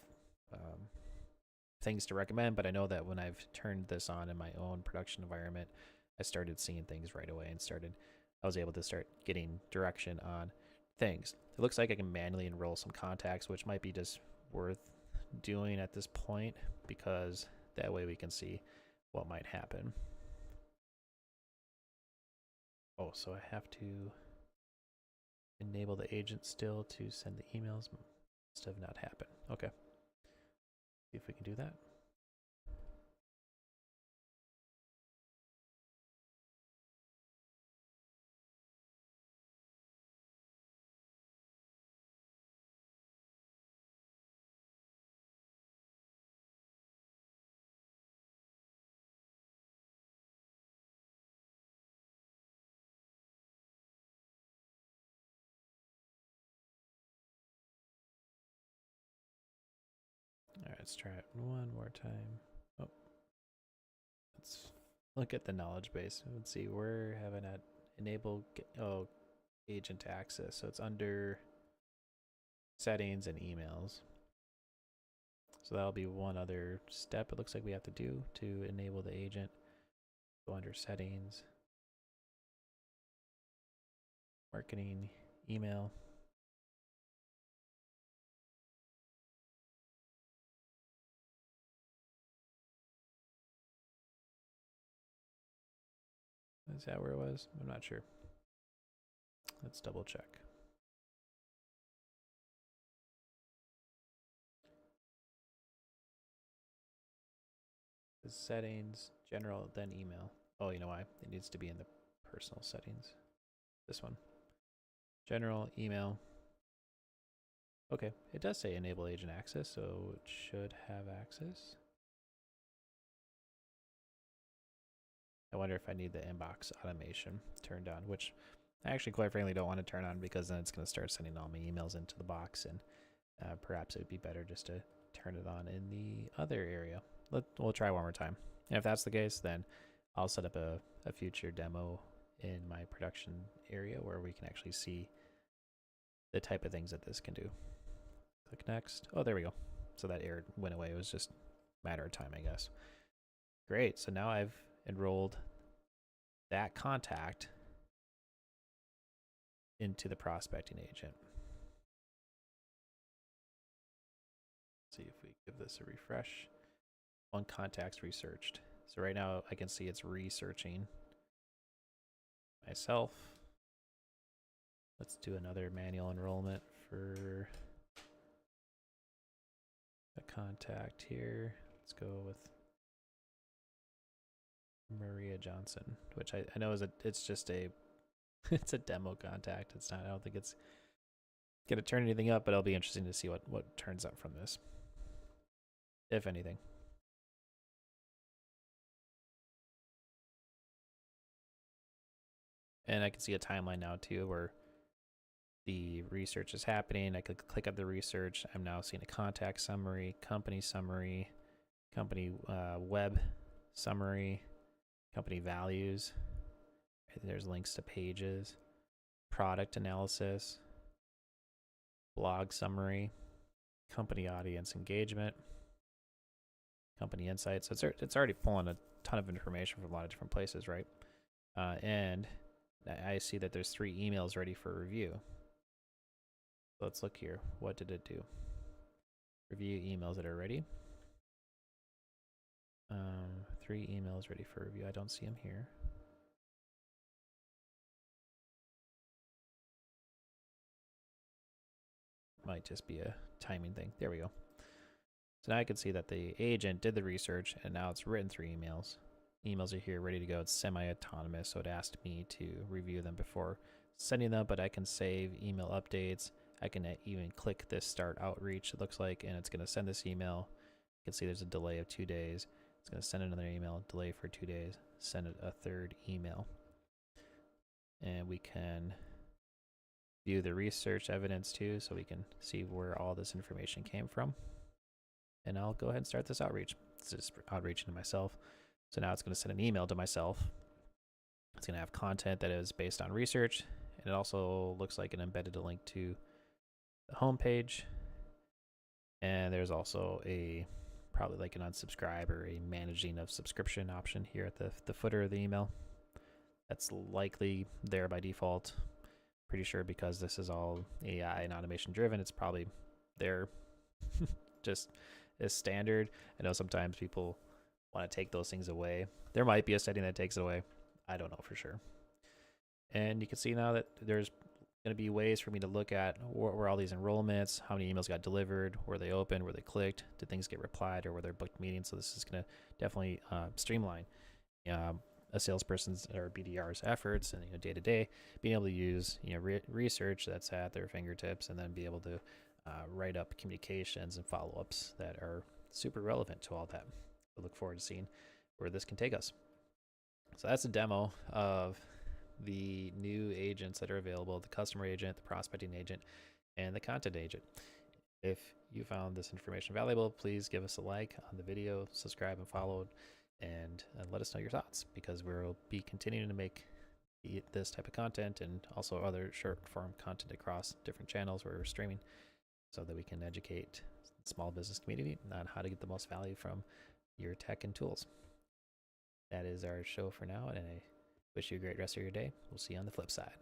things to recommend, but I know that when I've turned this on in my own production environment, I started seeing things right away and I was able to start getting direction on things. It looks like I can manually enroll some contacts, which might be just worth doing at this point, because that way we can see what might happen. Oh, so I have to enable the agent still to send the emails. Must have not happened. Okay. See if we can do that. All right, let's try it one more time. Oh, let's look at the knowledge base. Let's see, we're having that enable agent access. So it's under settings and emails. So that'll be one other step it looks like we have to do to enable the agent. Go under settings, marketing, email. Is that where it was? I'm not sure. Let's double check. The settings, general, then email. Oh, you know why? It needs to be in the personal settings. This one. General, email. Okay, it does say enable agent access, so it should have access. I wonder if I need the inbox automation turned on, which I actually quite frankly don't want to turn on because then it's going to start sending all my emails into the box, and perhaps it would be better just to turn it on in the other area. We'll try one more time. And if that's the case, then I'll set up a future demo in my production area where we can actually see the type of things that this can do. Click next. Oh, there we go. So that error went away. It was just a matter of time, I guess. Great. So now I've enrolled that contact into the prospecting agent. Let's see if we give this a refresh. One contact's researched. So right now I can see it's researching myself. Let's do another manual enrollment for a contact here. Let's go with Maria Johnson, which I know it's just a it's a demo contact. It's not, I don't think it's gonna turn anything up, but it'll be interesting to see what turns up from this, if anything. And I can see a timeline now too where the research is happening. I could click up the research. I'm now seeing a contact summary, company web summary, company values. There's links to pages, product analysis, blog summary, company audience engagement, company insights. So it's already pulling a ton of information from a lot of different places, right? And I see that there's 3 emails ready for review. Let's look here. What did it do? Review emails that are ready. 3 emails ready for review. I don't see them here. Might just be a timing thing. There we go. So now I can see that the agent did the research and now it's written 3 emails. Emails are here ready to go. It's semi-autonomous, so it asked me to review them before sending them, but I can save email updates. I can even click this start outreach, it looks like, and it's going to send this email. You can see there's a delay of 2 days. It's going to send another email, delay for 2 days, send it a 3rd email. And we can view the research evidence too, so we can see where all this information came from. And I'll go ahead and start this outreach. It's just outreaching to myself. So now it's going to send an email to myself. It's going to have content that is based on research. And it also looks like it embedded a link to the home page. And there's also probably like an unsubscribe or a managing of subscription option here at the footer of the email. That's likely there by default. Pretty sure because this is all AI and automation driven, it's probably there just as standard. I know sometimes people want to take those things away. There might be a setting that takes it away. I don't know for sure. And you can see now that there's going to be ways for me to look at where all these enrollments, how many emails got delivered, were they opened, were they clicked, did things get replied, or were there booked meetings. So this is going to definitely streamline a salesperson's or BDR's efforts and day to day, being able to use research that's at their fingertips, and then be able to write up communications and follow-ups that are super relevant to all that. I look forward to seeing where this can take us. So that's a demo of the new agents that are available: the customer agent, the prospecting agent, and the content agent. If you found this information valuable, please give us a like on the video, subscribe and follow, and let us know your thoughts, because we'll be continuing to make this type of content and also other short form content across different channels where we're streaming, so that we can educate the small business community on how to get the most value from your tech and tools. That is our show for now, and I wish you a great rest of your day. We'll see you on the flip side.